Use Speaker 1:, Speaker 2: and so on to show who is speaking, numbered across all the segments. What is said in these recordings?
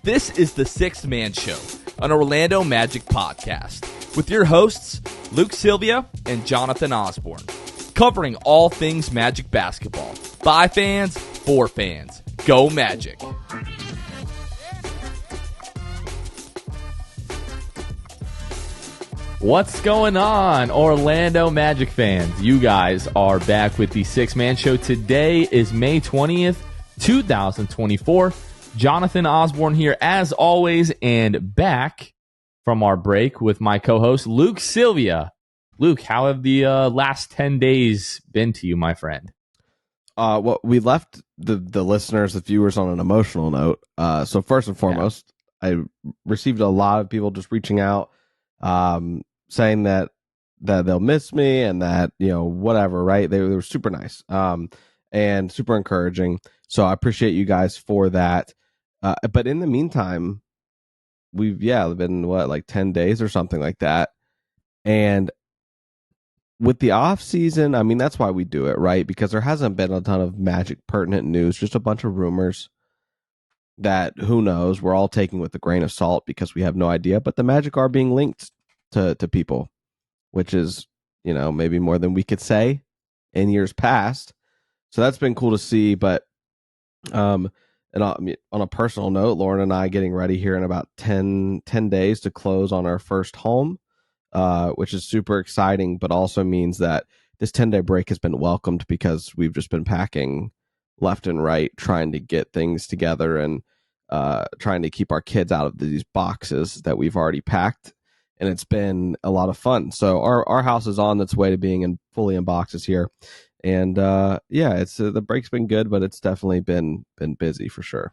Speaker 1: This is the Sixth Man Show, an Orlando Magic podcast, with your hosts, Luke Sylvia and Jonathan Osborne, covering all things Magic basketball. By fans, for fans. Go Magic!
Speaker 2: What's going on, Orlando Magic fans? You guys are back with the Sixth Man Show. Today is May 20th, 2024. Jonathan Osborne here, as always, and back from our break with my co-host, Luke Sylvia. Luke, how have the last 10 days been to you, my friend?
Speaker 3: Well, we left the listeners, the viewers, on an emotional note. So first and foremost, I received a lot of people just reaching out, saying that they'll miss me and that, whatever, right? They were super nice, and super encouraging. So I appreciate you guys for that. But in the meantime, we've been like 10 days or something like that. And with the off season, I mean, that's why we do it, right? Because there hasn't been a ton of Magic pertinent news, just a bunch of rumors that, who knows, we're all taking with a grain of salt because we have no idea. But the Magic are being linked to people, which is, maybe more than we could say in years past. So that's been cool to see. But and on a personal note, Lauren and I getting ready here in about 10 days to close on our first home, which is super exciting, but also means that this 10-day break has been welcomed because we've just been packing left and right, trying to get things together and trying to keep our kids out of these boxes that we've already packed. And it's been a lot of fun. So our house is on its way to being fully in boxes here. And it's the break's been good, but it's definitely been busy for sure.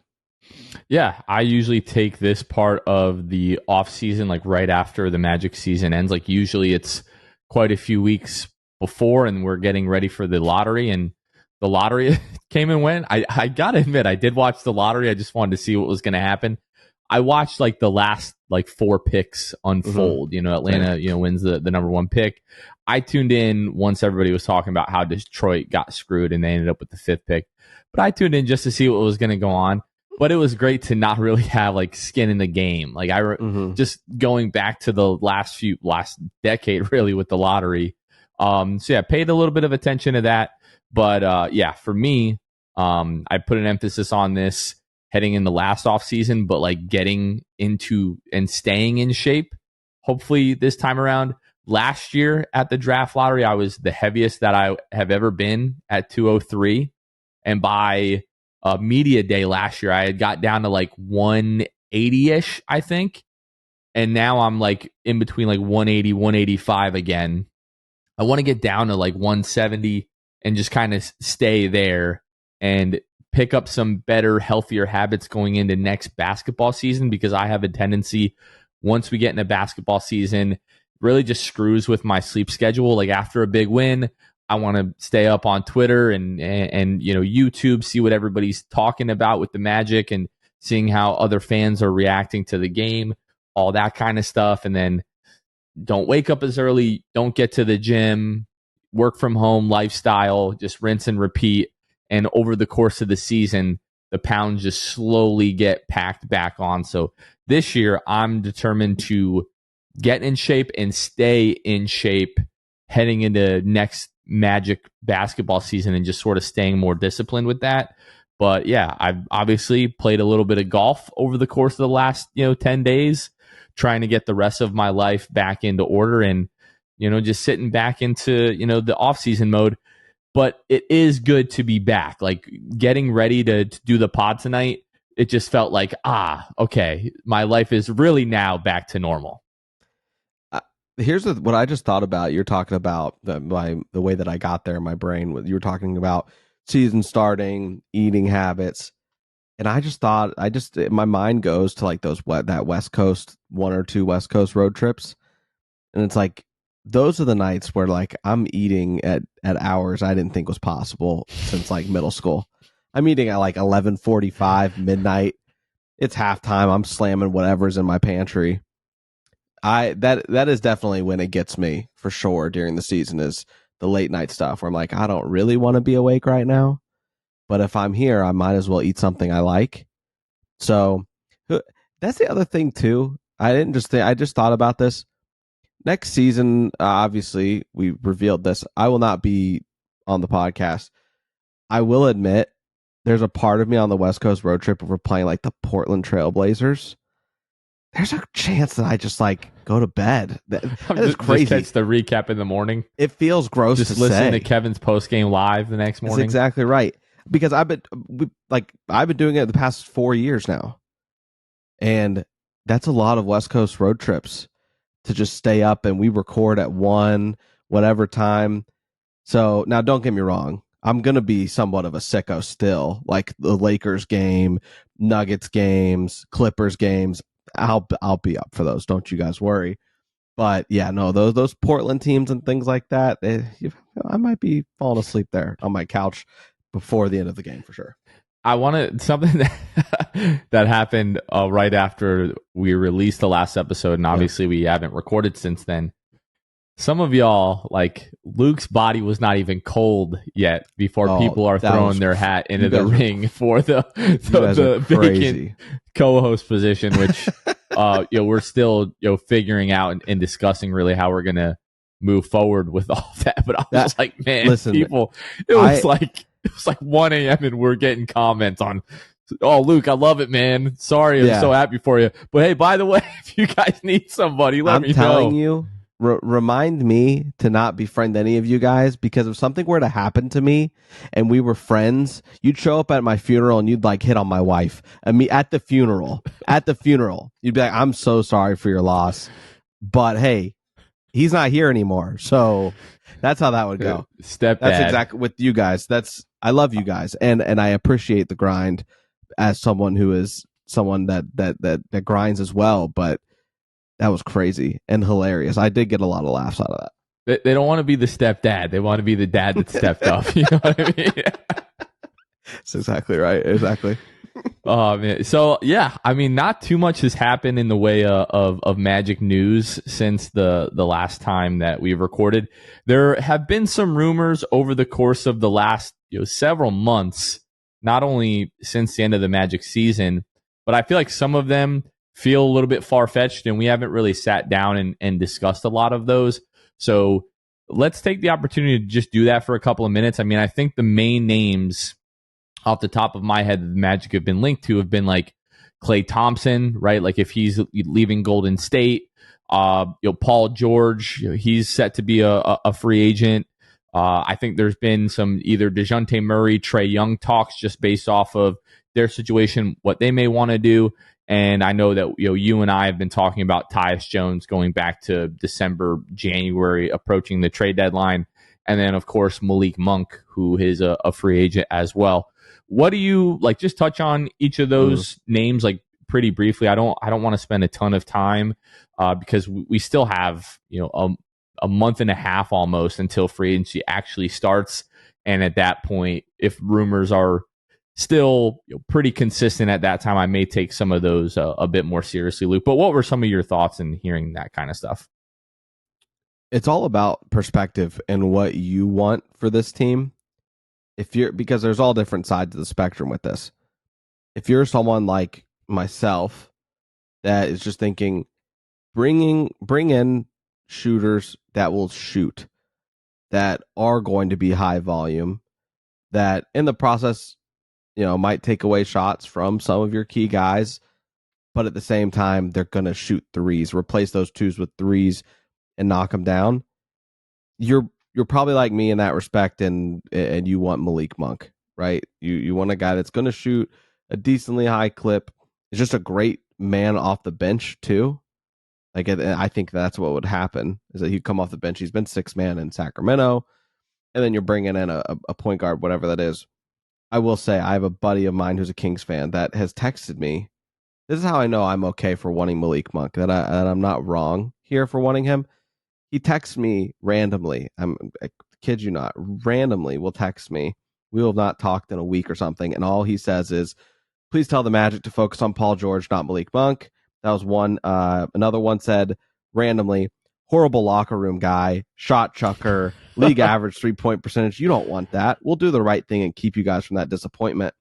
Speaker 2: Yeah, I usually take this part of the off season like right after the Magic season ends. Like usually it's quite a few weeks before, and we're getting ready for the lottery. And the lottery came and went. I gotta admit, I did watch the lottery. I just wanted to see what was going to happen. I watched like the last like 4 picks unfold.
Speaker 3: Mm-hmm.
Speaker 2: Atlanta, wins the number 1 pick. I tuned in once everybody was talking about how Detroit got screwed and they ended up with the 5th pick. But I tuned in just to see what was going to go on. But it was great to not really have like skin in the game. Like just going back to the last decade really with the lottery. Paid a little bit of attention to that. But for me, I put an emphasis on this heading in the last off season, but like getting into and staying in shape. Hopefully this time around. Last year at the draft lottery, I was the heaviest that I have ever been at 203. And by media day last year, I had got down to like 180-ish, I think. And now I'm like in between like 180, 185 again. I want to get down to like 170 and just kind of stay there and pick up some better, healthier habits going into next basketball season, because I have a tendency, once we get into basketball season, really just screws with my sleep schedule. Like after a big win, I want to stay up on Twitter and YouTube, see what everybody's talking about with the Magic and seeing how other fans are reacting to the game, all that kind of stuff. And then don't wake up as early, don't get to the gym, work from home lifestyle, just rinse and repeat. And over the course of the season, the pounds just slowly get packed back on. So this year, I'm determined to get in shape and stay in shape heading into next Magic basketball season and just sort of staying more disciplined with that. But yeah, I've obviously played a little bit of golf over the course of the last 10 days, trying to get the rest of my life back into order and just sitting back into the off-season mode. But it is good to be back. Like getting ready to do the pod tonight, it just felt like, okay, my life is really now back to normal.
Speaker 3: Here's what I just thought about. You're talking about the way that I got there in my brain. You were talking about season starting, eating habits, and I just thought, my mind goes to like that West Coast, 1 or 2 West Coast road trips, and it's like those are the nights where like I'm eating at hours I didn't think was possible since like middle school. I'm eating at like 11:45 midnight. It's halftime. I'm slamming whatever's in my pantry. That is definitely when it gets me for sure during the season, is the late night stuff where I'm like, I don't really want to be awake right now, but if I'm here, I might as well eat something I like. So That's the other thing too. I just thought about this. Next season, obviously, we revealed this. I will not be on the podcast. I will admit, there's a part of me on the West Coast road trip if we're playing like the Portland Trail Blazers. There's a chance that I just like go to bed. That is crazy.
Speaker 2: Just catch the recap in the morning.
Speaker 3: It feels gross
Speaker 2: just
Speaker 3: to
Speaker 2: listen
Speaker 3: say.
Speaker 2: to Kevin's post game live the next morning.
Speaker 3: That's exactly right. Because I've been doing it the past 4 years now, and that's a lot of West Coast road trips to just stay up, and we record at 1 whatever time. So now, don't get me wrong, I'm gonna be somewhat of a sicko still. Like the Lakers game, Nuggets games, Clippers games, I'll be up for those. Don't you guys worry. But yeah, no, those Portland teams and things like that, I might be falling asleep there on my couch before the end of the game for sure.
Speaker 2: I wanted something that happened right after we released the last episode, and obviously we haven't recorded since then. Some of y'all, like Luke's body was not even cold yet before people are throwing their hat into the ring for the vacant co-host position, which we're still figuring out and discussing really how we're gonna move forward with all that. But I was just like, man, listen, people, it was like 1 a.m. and we're getting comments on, oh, Luke, I love it, man. Sorry, I'm so happy for you. But hey, by the way, if you guys need somebody, let me know. I'm telling
Speaker 3: you. Remind me to not befriend any of you guys, because if something were to happen to me and we were friends, you'd show up at my funeral and you'd like hit on my wife. At the funeral, you'd be like, I'm so sorry for your loss, but hey, he's not here anymore. So that's how that would go.
Speaker 2: Stepdad.
Speaker 3: That's exactly with you guys. I love you guys, and I appreciate the grind as someone who is someone that grinds as well, but that was crazy and hilarious. I did get a lot of laughs out of that.
Speaker 2: They don't want to be the stepdad. They want to be the dad that stepped up. You know what I mean?
Speaker 3: That's exactly right. Exactly.
Speaker 2: Oh, man. So, yeah, I mean, not too much has happened in the way of Magic news since the last time that we recorded. There have been some rumors over the course of the last several months, not only since the end of the Magic season, but I feel like some of them feel a little bit far-fetched, and we haven't really sat down and discussed a lot of those. So let's take the opportunity to just do that for a couple of minutes. I mean, I think the main names off the top of my head that the Magic have been linked to have been like Klay Thompson, right? Like if he's leaving Golden State, Paul George, he's set to be a free agent. I think there's been some either DeJounte Murray, Trae Young talks just based off of their situation, what they may want to do. And I know that you and I have been talking about Tyus Jones going back to December, January, approaching the trade deadline. And then, of course, Malik Monk, who is a free agent as well. What do you like? Just touch on each of those names like pretty briefly. I don't want to spend a ton of time because we still have a month and a half almost until free agency actually starts. And at that point, if rumors are still pretty consistent at that time, I may take some of those a bit more seriously, Luke. But what were some of your thoughts in hearing that kind of stuff?
Speaker 3: It's all about perspective and what you want for this team. Because there's all different sides of the spectrum with this. If you're someone like myself that is just thinking, bring in shooters that will shoot, that are going to be high volume, that in the process might take away shots from some of your key guys, but at the same time, they're going to shoot threes, replace those twos with threes and knock them down. You're probably like me in that respect, and you want Malik Monk, right? You want a guy that's going to shoot a decently high clip. It's just a great man off the bench too. Like, I think that's what would happen is that he'd come off the bench. He's been 6-man in Sacramento, and then you're bringing in a point guard, whatever that is. I will say I have a buddy of mine who's a Kings fan that has texted me. This is how I know I'm okay for wanting Malik Monk, that I'm not wrong here for wanting him. He texts me randomly. I kid you not, randomly will text me. We will have not talked in a week or something, and all he says is, please tell the Magic to focus on Paul George, not Malik Monk. That was one. Another one said randomly, horrible locker room guy, shot chucker, league average 3-point percentage. You don't want that. We'll do the right thing and keep you guys from that disappointment.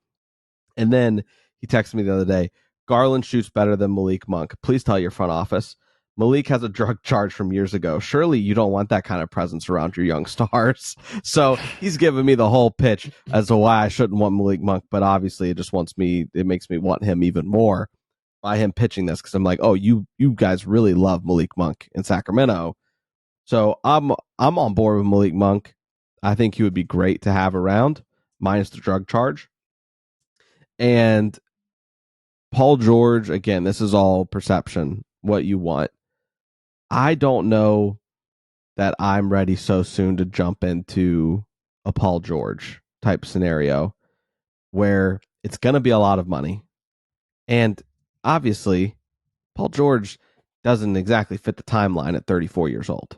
Speaker 3: And then he texted me the other day, Garland shoots better than Malik Monk. Please tell your front office. Malik has a drug charge from years ago. Surely you don't want that kind of presence around your young stars. So he's giving me the whole pitch as to why I shouldn't want Malik Monk, but obviously it makes me want him even more by him pitching this, because I'm like, oh, you guys really love Malik Monk in Sacramento. So I'm on board with Malik Monk. I think he would be great to have around, minus the drug charge. And Paul George, again, this is all perception, what you want. I don't know that I'm ready so soon to jump into a Paul George type scenario where it's going to be a lot of money. And obviously, Paul George doesn't exactly fit the timeline at 34 years old.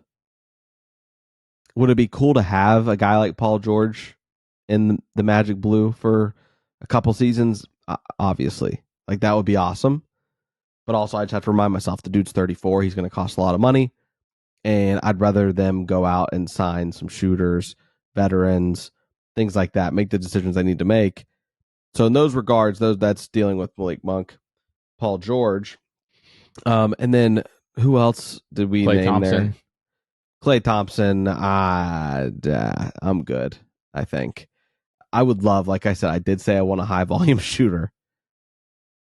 Speaker 3: Would it be cool to have a guy like Paul George in the Magic Blue for a couple seasons? Obviously. Like, that would be awesome. But also, I just have to remind myself the dude's 34. He's going to cost a lot of money. And I'd rather them go out and sign some shooters, veterans, things like that, make the decisions they need to make. So in those regards, that's dealing with Malik Monk, Paul George. And then who else did we name
Speaker 2: Thompson.
Speaker 3: there? Klay Thompson. I'm good, I think. I would love, like I said, I did say I want a high-volume shooter.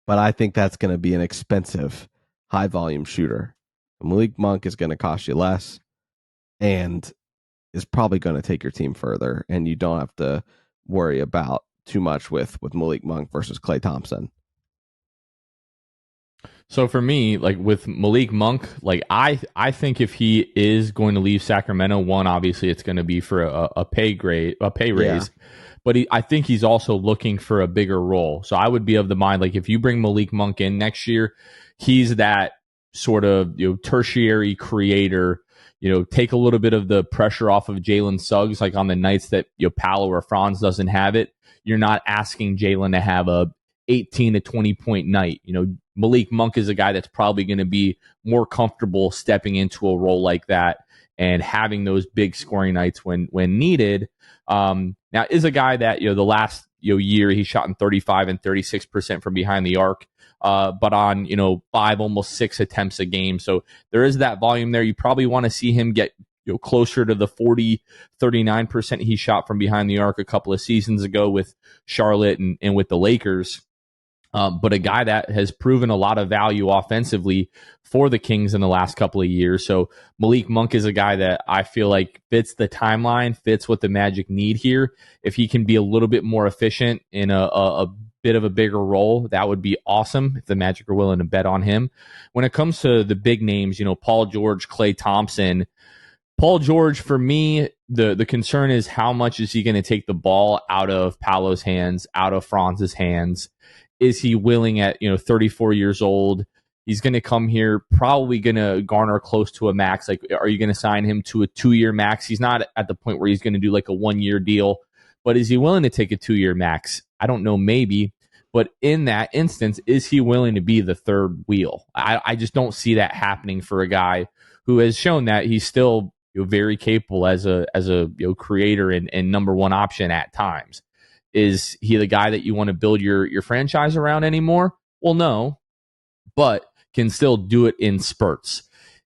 Speaker 3: But I think that's going to be an expensive high-volume shooter. Malik Monk is going to cost you less and is probably going to take your team further, and you don't have to worry about too much with Malik Monk versus Klay Thompson.
Speaker 2: So for me, like with Malik Monk, like I think if he is going to leave Sacramento, one, obviously it's going to be for a pay raise. Yeah. But I think he's also looking for a bigger role. So I would be of the mind, like if you bring Malik Monk in next year, he's that sort of tertiary creator. Take a little bit of the pressure off of Jalen Suggs, like on the nights that Paolo or Franz doesn't have it. You're not asking Jalen to have a 18 to 20 point night. Malik Monk is a guy that's probably going to be more comfortable stepping into a role like that and having those big scoring nights when needed. Now is a guy that, the last year he shot in 35 and 36% from behind the arc, but on, 5, almost 6 attempts a game. So there is that volume there. You probably want to see him get, closer to the 40, 39% he shot from behind the arc a couple of seasons ago with Charlotte and with the Lakers. But a guy that has proven a lot of value offensively for the Kings in the last couple of years. So Malik Monk is a guy that I feel like fits the timeline, fits what the Magic need here. If he can be a little bit more efficient in a bit of a bigger role, that would be awesome if the Magic are willing to bet on him. When it comes to the big names, Paul George, Klay Thompson, Paul George, for me, the concern is how much is he going to take the ball out of Paolo's hands, out of Franz's hands? Is he willing at 34 years old? He's going to come here, probably going to garner close to a max. Like, are you going to sign him to a 2-year max? He's not at the point where he's going to do like a 1-year deal, but is he willing to take a 2-year max? I don't know, maybe. But in that instance, is he willing to be the third wheel? I just don't see that happening for a guy who has shown that he's still very capable as a creator and number one option at times. Is he the guy that you want to build your franchise around anymore? Well, no, but can still do it in spurts.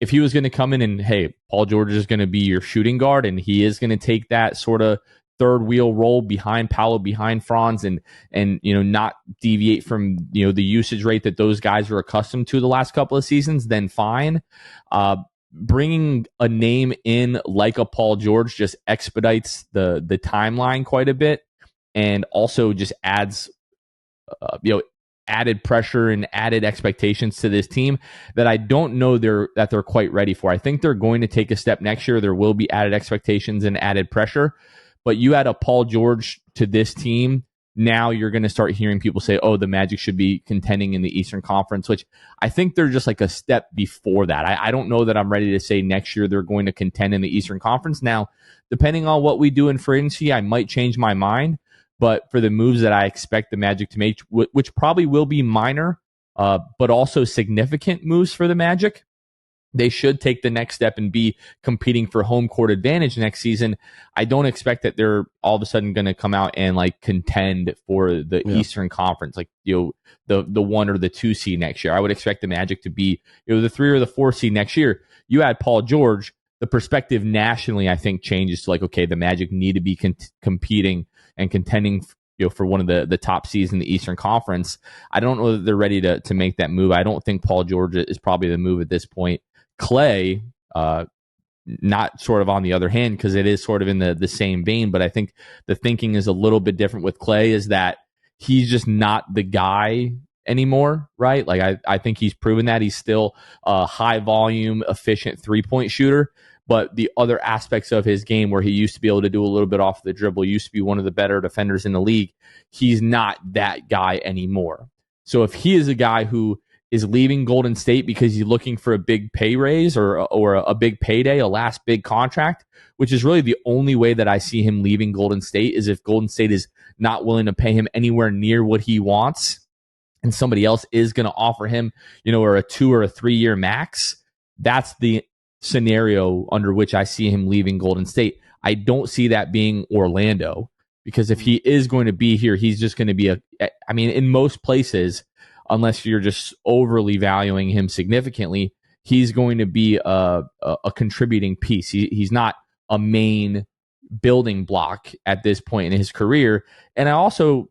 Speaker 2: If he was going to come in and, hey, Paul George is going to be your shooting guard and he is going to take that sort of third wheel role behind Paolo, behind Franz, and not deviate from the usage rate that those guys are accustomed to the last couple of seasons, then fine. Bringing a name in like a Paul George just expedites the timeline quite a bit. And also just adds, added pressure and added expectations to this team that I don't know they're quite ready for. I think they're going to take a step next year. There will be added expectations and added pressure. But you add a Paul George to this team, now you're going to start hearing people say, oh, the Magic should be contending in the Eastern Conference, which I think they're just like a step before that. I don't know that I'm ready to say next year they're going to contend in the Eastern Conference. Now, depending on what we do in free agency, I might change my mind. But for the moves that I expect the Magic to make, which probably will be minor, but also significant moves for the Magic, they should take the next step and be competing for home court advantage next season. I don't expect that they're all of a sudden going to come out and like contend for the Eastern Conference, like, you know, the 1 or the 2 seed next year. I would expect the Magic to be, you know, the 3 or the 4 seed next year. You add Paul George, the perspective nationally, I think, changes to like, okay, the Magic need to be competing and contending, you know, for one of the top seeds in the Eastern Conference. I don't know that they're ready to make that move. I don't think Paul George is probably the move at this point. Clay, not sort of on the other hand, because it is sort of in the same vein, but I think the thinking is a little bit different with Clay, is that he's just not the guy anymore, right? Like I think he's proven that he's still a high volume, efficient 3-point shooter, but the other aspects of his game where he used to be able to do a little bit off the dribble, used to be one of the better defenders in the league, he's not that guy anymore. So if he is a guy who is leaving Golden State because he's looking for a big pay raise or a big payday, a last big contract, which is really the only way that I see him leaving Golden State, is if Golden State is not willing to pay him anywhere near what he wants and somebody else is going to offer him, you know, or a 2 or a 3 year max. That's the scenario under which I see him leaving Golden State. I don't see that being Orlando, because if he is going to be here, he's just going to be in most places, unless you're just overly valuing him significantly, he's going to be a contributing piece. He's not a main building block at this point in his career. And I also,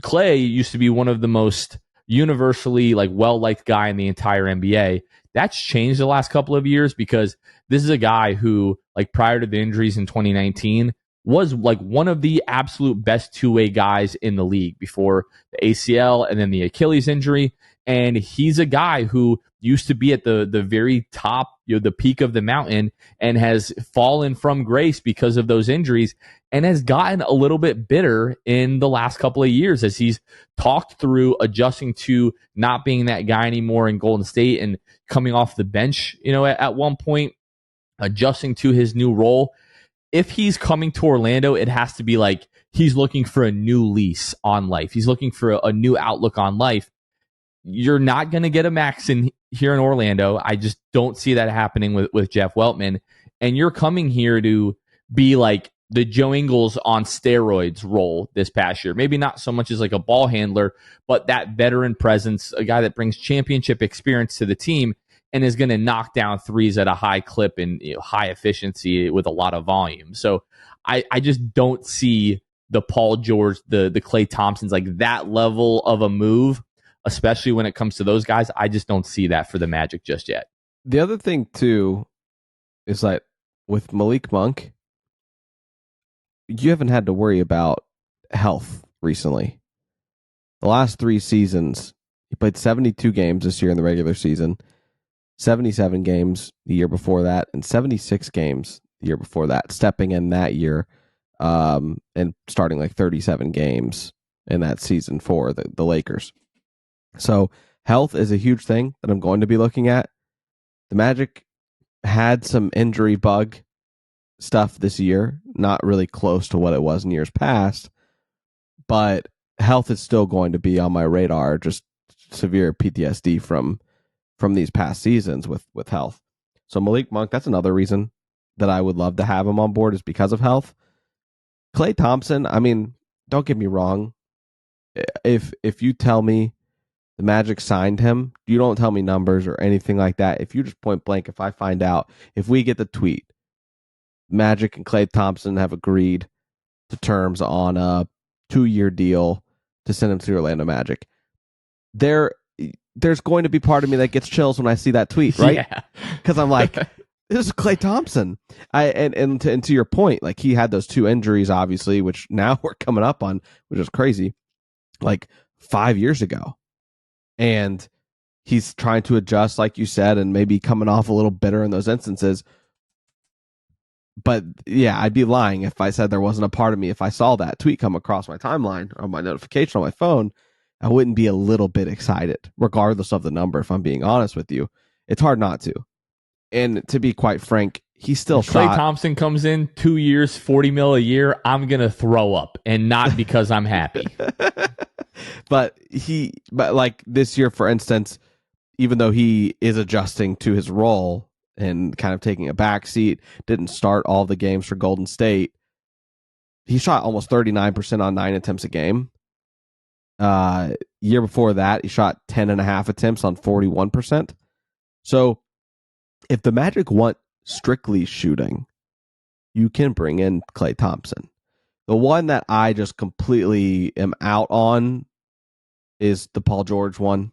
Speaker 2: Clay used to be one of the most universally like well-liked guy in the entire NBA. That's changed the last couple of years, because this is a guy who, like, prior to the injuries in 2019, was like one of the absolute best two-way guys in the league before the ACL and then the Achilles injury. And he's a guy who used to be at the very top, you know, the peak of the mountain, and has fallen from grace because of those injuries, and has gotten a little bit bitter in the last couple of years as he's talked through adjusting to not being that guy anymore in Golden State and coming off the bench, you know, at one point, adjusting to his new role. If he's coming to Orlando, it has to be like he's looking for a new lease on life. He's looking for a new outlook on life. You're not going to get a max here in Orlando. I just don't see that happening with Jeff Weltman. And you're coming here to be like the Joe Ingles on steroids role this past year. Maybe not so much as like a ball handler, but that veteran presence, a guy that brings championship experience to the team and is going to knock down threes at a high clip and, you know, high efficiency with a lot of volume. So I just don't see the Paul George, the Klay Thompsons, like that level of a move, especially when it comes to those guys. I just don't see that for the Magic just yet.
Speaker 3: The other thing, too, is like with Malik Monk, you haven't had to worry about health recently. The last 3 seasons, he played 72 games this year in the regular season, 77 games the year before that, and 76 games the year before that, stepping in that year and starting like 37 games in that season for the Lakers. So health is a huge thing that I'm going to be looking at. The Magic had some injury bug stuff this year, not really close to what it was in years past, but health is still going to be on my radar, just severe PTSD from these past seasons with health. So Malik Monk, that's another reason that I would love to have him on board, is because of health. Klay Thompson, I mean, don't get me wrong. If you tell me the Magic signed him, you don't tell me numbers or anything like that. If you just point blank, if I find out, if we get the tweet, Magic and Klay Thompson have agreed to terms on a 2-year deal to send him to the Orlando Magic, there's going to be part of me that gets chills when I see that tweet, right?
Speaker 2: Yeah.
Speaker 3: Because I'm like, this is Klay Thompson. And to your point, like, he had those 2 injuries, obviously, which now we're coming up on, which is crazy, like 5 years ago. And he's trying to adjust, like you said, and maybe coming off a little bitter in those instances. But yeah, I'd be lying if I said there wasn't a part of me, if I saw that tweet come across my timeline or my notification on my phone, I wouldn't be a little bit excited, regardless of the number, if I'm being honest with you. It's hard not to. And to be quite frank, he still
Speaker 2: Klay Thompson comes in 2 years, $40 million a year. I'm going to throw up, and not because I'm happy.
Speaker 3: But like this year, for instance, even though he is adjusting to his role and kind of taking a back seat, didn't start all the games for Golden State. He shot almost 39% on 9 attempts a game. Year before that, he shot 10.5 attempts on 41%. So if the Magic want strictly shooting, you can bring in Klay Thompson. The one that I just completely am out on is the Paul George one,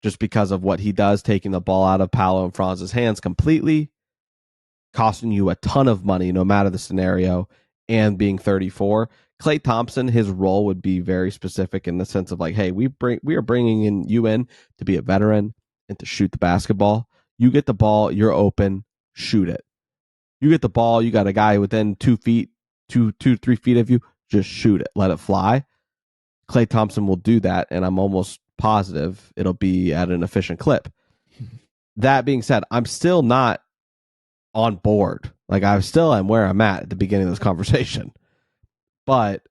Speaker 3: just because of what he does, taking the ball out of Paolo and Franz's hands completely, costing you a ton of money no matter the scenario, and being 34. Klay Thompson, his role would be very specific in the sense of like, hey, we are bringing you in to be a veteran and to shoot the basketball. You get the ball, you're open, shoot it. You get the ball, you got a guy within 2 feet, 3 feet of you, just shoot it, let it fly. Klay Thompson will do that, and I'm almost positive it'll be at an efficient clip. That being said, I'm still not on board. Like, I still am where I'm at the beginning of this conversation. But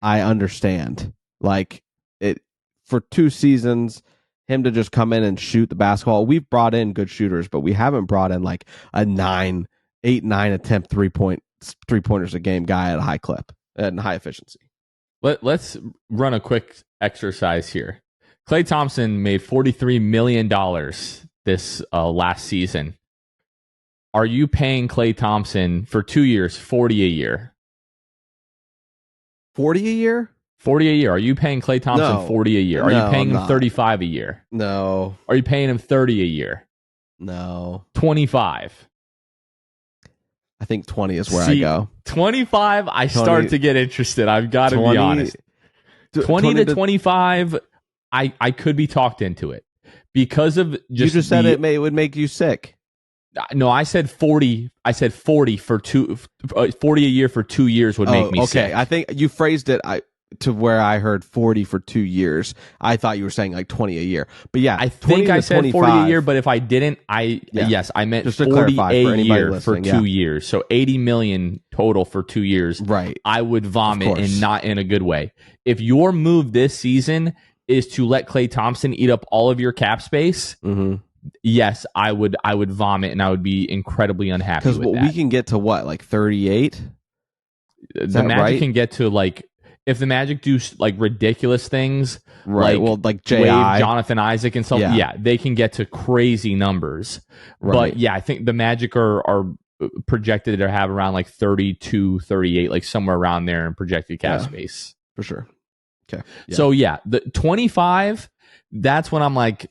Speaker 3: I understand. Like, it for 2 seasons, him to just come in and shoot the basketball. We've brought in good shooters, but we haven't brought in like a 8-9 attempt 3-pointers a game guy at a high clip and high efficiency.
Speaker 2: Let's run a quick exercise here. Klay Thompson made $43 million this last season. Are you paying Klay Thompson for 2 years, $40 a year?
Speaker 3: 40 a year?
Speaker 2: 40 a year. Are you paying Klay Thompson
Speaker 3: No.
Speaker 2: 40 a year? Are
Speaker 3: No,
Speaker 2: you paying
Speaker 3: I'm
Speaker 2: him
Speaker 3: not.
Speaker 2: 35 a year?
Speaker 3: No.
Speaker 2: Are you paying him 30 a year?
Speaker 3: No.
Speaker 2: 25.
Speaker 3: I think 20 is where
Speaker 2: See,
Speaker 3: I go.
Speaker 2: 25, I start to get interested. I've got to be honest. 20 to 25, I could be talked into it. Because of just
Speaker 3: you just said it would make you sick.
Speaker 2: No, I said 40. I said 40 for 40 a year for 2 years would make me sick.
Speaker 3: I think you phrased it to where I heard 40 for 2 years. I thought you were saying like 20 a year. But yeah,
Speaker 2: I think I said 40 a year, but if I didn't, yes, I meant
Speaker 3: just to
Speaker 2: 40
Speaker 3: clarify
Speaker 2: a
Speaker 3: for anybody
Speaker 2: year for
Speaker 3: listening,
Speaker 2: 2 years. So 80 million total for 2 years.
Speaker 3: Right.
Speaker 2: I would vomit,
Speaker 3: course.
Speaker 2: and not in a good way. If your move this season is to let Klay Thompson eat up all of your cap space, yes, I would vomit, and I would be incredibly unhappy with that.
Speaker 3: Because we can get to what, like 38?
Speaker 2: The Magic can get to like, if the Magic do like ridiculous things,
Speaker 3: right? Like J.I.,
Speaker 2: waive Jonathan Isaac and stuff, yeah, they can get to crazy numbers. Right. But yeah, I think the Magic are projected to have around like 32, 38, like somewhere around there in projected cap space.
Speaker 3: For sure. Okay. Yeah.
Speaker 2: So yeah, the 25, that's when I'm like,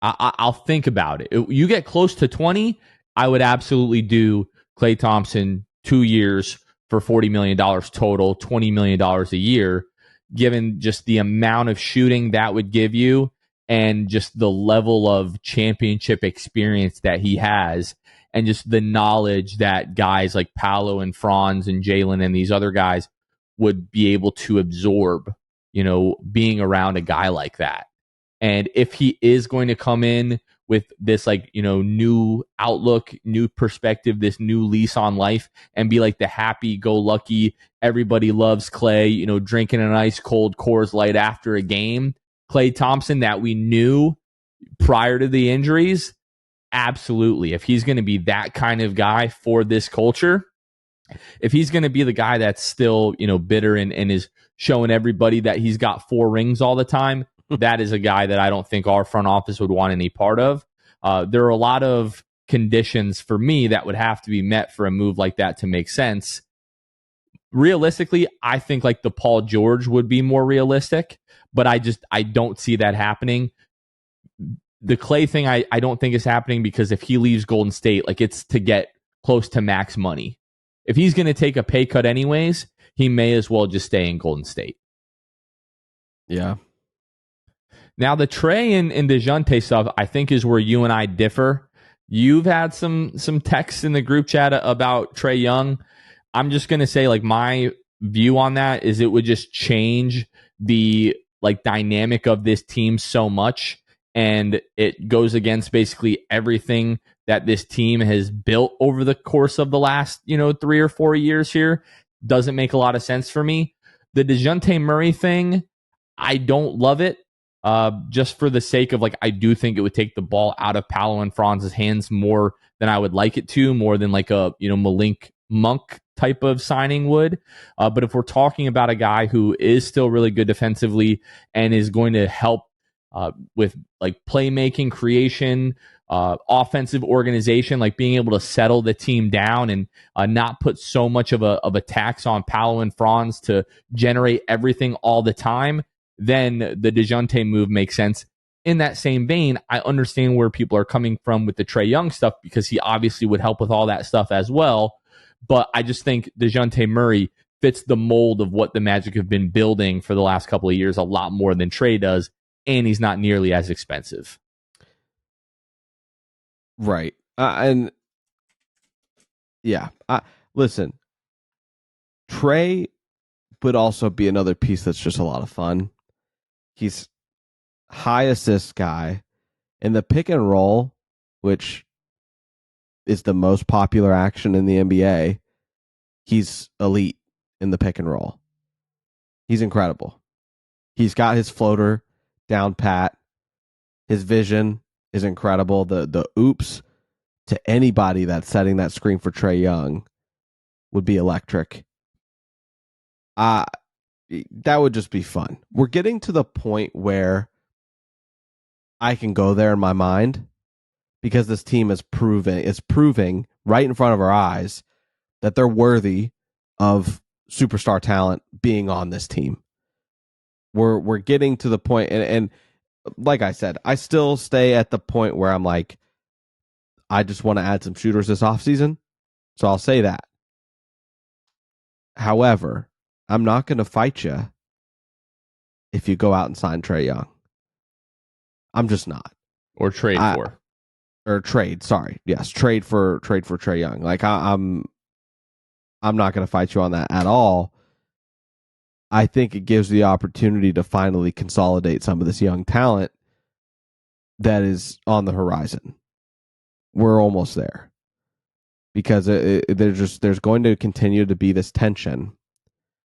Speaker 2: I'll think about it. You get close to 20, I would absolutely do Klay Thompson 2 years for $40 million total, $20 million a year, given just the amount of shooting that would give you and just the level of championship experience that he has and just the knowledge that guys like Paolo and Franz and Jalen and these other guys would be able to absorb, being around a guy like that. And if he is going to come in with this new outlook, new perspective, this new lease on life, and be like the happy-go-lucky, everybody loves Klay, drinking an ice cold Coors Light after a game, Klay Thompson that we knew prior to the injuries, absolutely. If he's going to be that kind of guy for this culture, if he's going to be the guy that's still, bitter and is showing everybody that he's got 4 rings all the time, that is a guy that I don't think our front office would want any part of. There are a lot of conditions for me that would have to be met for a move like that to make sense. Realistically, I think like the Paul George would be more realistic, but I don't see that happening. The Klay thing, I don't think is happening because if he leaves Golden State, like it's to get close to max money. If he's going to take a pay cut anyways, he may as well just stay in Golden State.
Speaker 3: Yeah.
Speaker 2: Now, the Trey and DeJounte stuff, I think, is where you and I differ. You've had some texts in the group chat about Trae Young. I'm just going to say, like, my view on that is it would just change the, like, dynamic of this team so much, and it goes against basically everything that this team has built over the course of the last, 3 or 4 years here. Doesn't make a lot of sense for me. The DeJounte Murray thing, I don't love it. just for the sake of I do think it would take the ball out of Paolo and Franz's hands more than I would like it to, more than a Malink Monk type of signing would. But if we're talking about a guy who is still really good defensively and is going to help with playmaking, creation, offensive organization, being able to settle the team down and not put so much of a tax on Paolo and Franz to generate everything all the time, then the DeJounte move makes sense. In that same vein, I understand where people are coming from with the Trae Young stuff because he obviously would help with all that stuff as well. But I just think DeJounte Murray fits the mold of what the Magic have been building for the last couple of years a lot more than Trae does, and he's not nearly as expensive.
Speaker 3: Right. And yeah, listen, Trae would also be another piece that's just a lot of fun. He's high assist guy in the pick and roll, which is the most popular action in the NBA. He's elite in the pick and roll. He's incredible. He's got his floater down pat. His vision is incredible. The oops to anybody that's setting that screen for Trae Young would be electric. That would just be fun. We're getting to the point where I can go there in my mind because this team is proving right in front of our eyes that they're worthy of superstar talent being on this team. We're getting to the point, and like I said, I still stay at the point where I'm like, I just want to add some shooters this offseason, so I'll say that. However, I'm not going to fight you if you go out and sign Trae Young. I'm just not.
Speaker 2: Or trade for.
Speaker 3: Or trade, sorry. Yes, trade for Trae Young. I'm not going to fight you on that at all. I think it gives the opportunity to finally consolidate some of this young talent that is on the horizon. We're almost there. Because there's going to continue to be this tension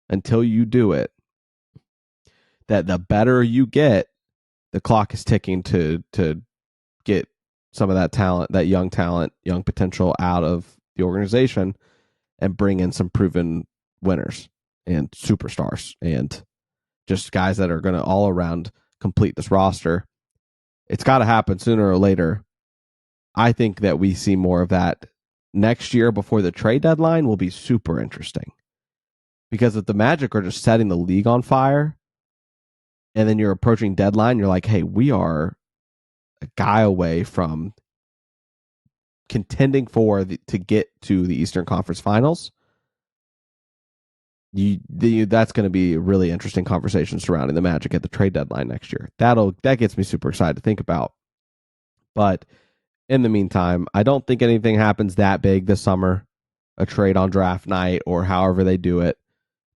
Speaker 3: until you do it, that the better you get, the clock is ticking to get some of that talent, that young talent, young potential out of the organization and bring in some proven winners and superstars and just guys that are going to all around complete this roster. It's got to happen sooner or later. I think that we see more of that next year before the trade deadline will be super interesting. Because if the Magic are just setting the league on fire and then you're approaching deadline, you're like, hey, we are a guy away from contending to get to the Eastern Conference Finals. That's going to be a really interesting conversation surrounding the Magic at the trade deadline next year. That gets me super excited to think about. But in the meantime, I don't think anything happens that big this summer, a trade on draft night or however they do it.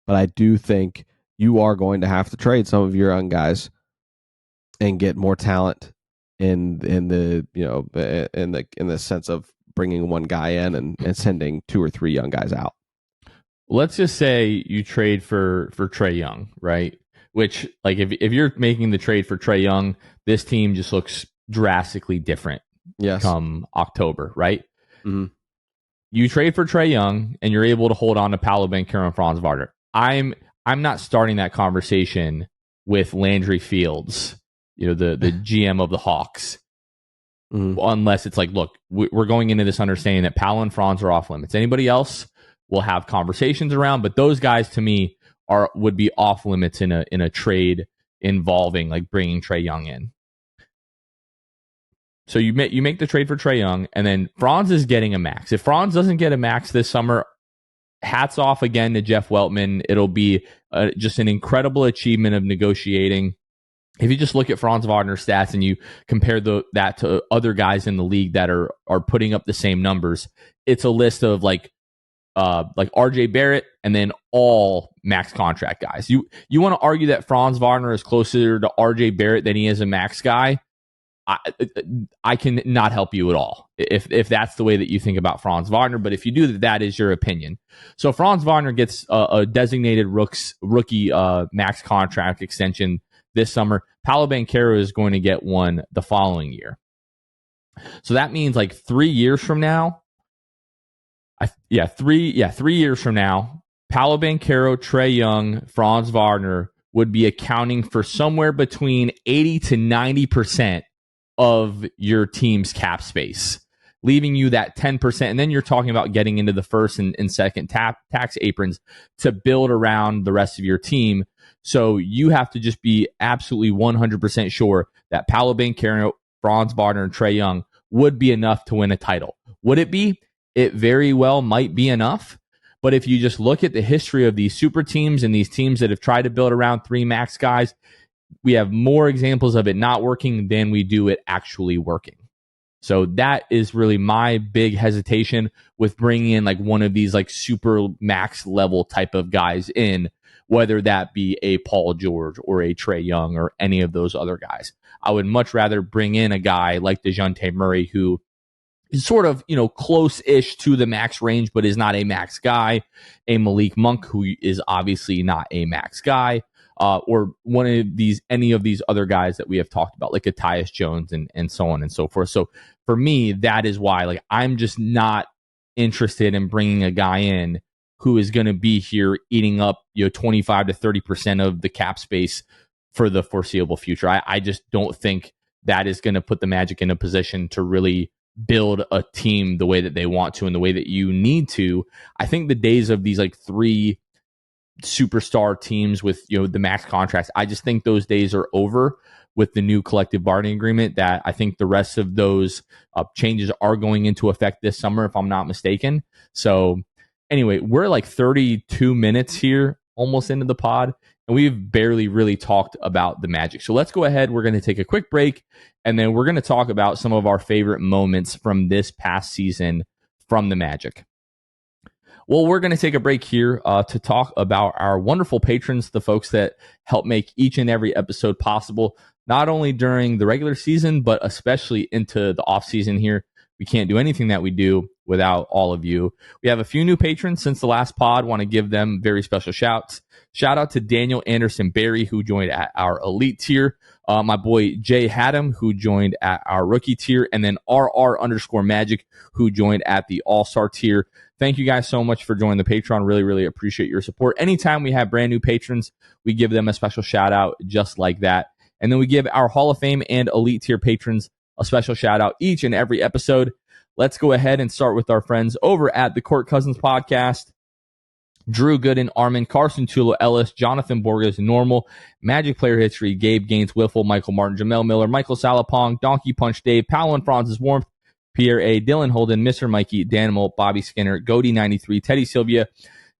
Speaker 3: But I do think you are going to have to trade some of your young guys and get more talent in the sense of bringing one guy in and sending 2 or 3 young guys out.
Speaker 2: Let's just say you trade for Trae Young, right? Which, if you're making the trade for Trae Young, this team just looks drastically different.
Speaker 3: Yes.
Speaker 2: Come October, right?
Speaker 3: Mm-hmm.
Speaker 2: You trade for Trae Young, and you're able to hold on to Paolo, Banchero, and Franz Wagner. I'm not starting that conversation with Landry Fields, the GM of the Hawks, unless it's look, we're going into this understanding that Paolo and Franz are off limits. Anybody else we'll have conversations around, but those guys to me would be off limits in a trade involving bringing Trae Young in. So you make the trade for Trae Young, and then Franz is getting a max. If Franz doesn't get a max this summer, hats off again to Jeff Weltman. It'll be just an incredible achievement of negotiating. If you just look at Franz Wagner's stats and you compare that to other guys in the league that are putting up the same numbers, it's a list of RJ Barrett and then all max contract guys. You want to argue that Franz Wagner is closer to RJ Barrett than he is a max guy? I can not help you at all if that's the way that you think about Franz Wagner. But if you do that is your opinion. So Franz Wagner gets a designated rookie max contract extension this summer. Paolo Banchero is going to get one the following year. So that means like 3 years from now, 3 years from now, Paolo Banchero, Trae Young, Franz Wagner would be accounting for somewhere between 80 to 90% of your team's cap space, leaving you that 10%. And then you're talking about getting into the first and second tax aprons to build around the rest of your team. So you have to just be absolutely 100% sure that Paolo Banchero, Franz Wagner, and Trae Young would be enough to win a title. Would it be? It very well might be enough. But if you just look at the history of these super teams and these teams that have tried to build around 3 max guys, we have more examples of it not working than we do it actually working. So that is really my big hesitation with bringing in like one of these like super max level type of guys in, whether that be a Paul George or a Trae Young or any of those other guys. I would much rather bring in a guy like DeJounte Murray, who is sort of, close-ish to the max range, but is not a max guy. A Malik Monk, who is obviously not a max guy, or any of these other guys that we have talked about, like a Tyus Jones and so on and so forth. So for me, that is why, like, I'm just not interested in bringing a guy in who is going to be here eating up 25 to 30% of the cap space for the foreseeable future. I just don't think that is going to put the Magic in a position to really build a team the way that they want to and the way that you need to. I think the days of these like 3 superstar teams with the max contracts, I just think those days are over with the new collective bargaining agreement. That I think the rest of those changes are going into effect this summer, if I'm not mistaken. So anyway, we're like 32 minutes here, almost into the pod, and we've barely really talked about the Magic. So let's go ahead. We're going to take a quick break, and then we're going to talk about some of our favorite moments from this past season from the Magic. Well, we're going to take a break here to talk about our wonderful patrons, the folks that help make each and every episode possible, not only during the regular season, but especially into the off season here. We can't do anything that we do without all of you. We have a few new patrons since the last pod. Want to give them very special shouts. Shout out to Daniel Anderson Berry, who joined at our elite tier. My boy Jay Haddam, who joined at our rookie tier. And then RR_Magic, who joined at the all-star tier. Thank you guys so much for joining the Patreon. Really, really appreciate your support. Anytime we have brand new patrons, we give them a special shout out just like that. And then we give our Hall of Fame and elite tier patrons a special shout out each and every episode. Let's go ahead and start with our friends over at the Court Cousins Podcast. Drew Gooden, Armin, Carson Tulo, Ellis, Jonathan Borges, Normal, Magic Player History, Gabe Gaines, Wiffle, Michael Martin, Jamel Miller, Michael Salapong, Donkey Punch Dave, Paolo and Francis Warmth, Pierre A., Dylan Holden, Mr. Mikey, Danimal, Bobby Skinner, Goody93, Teddy Sylvia,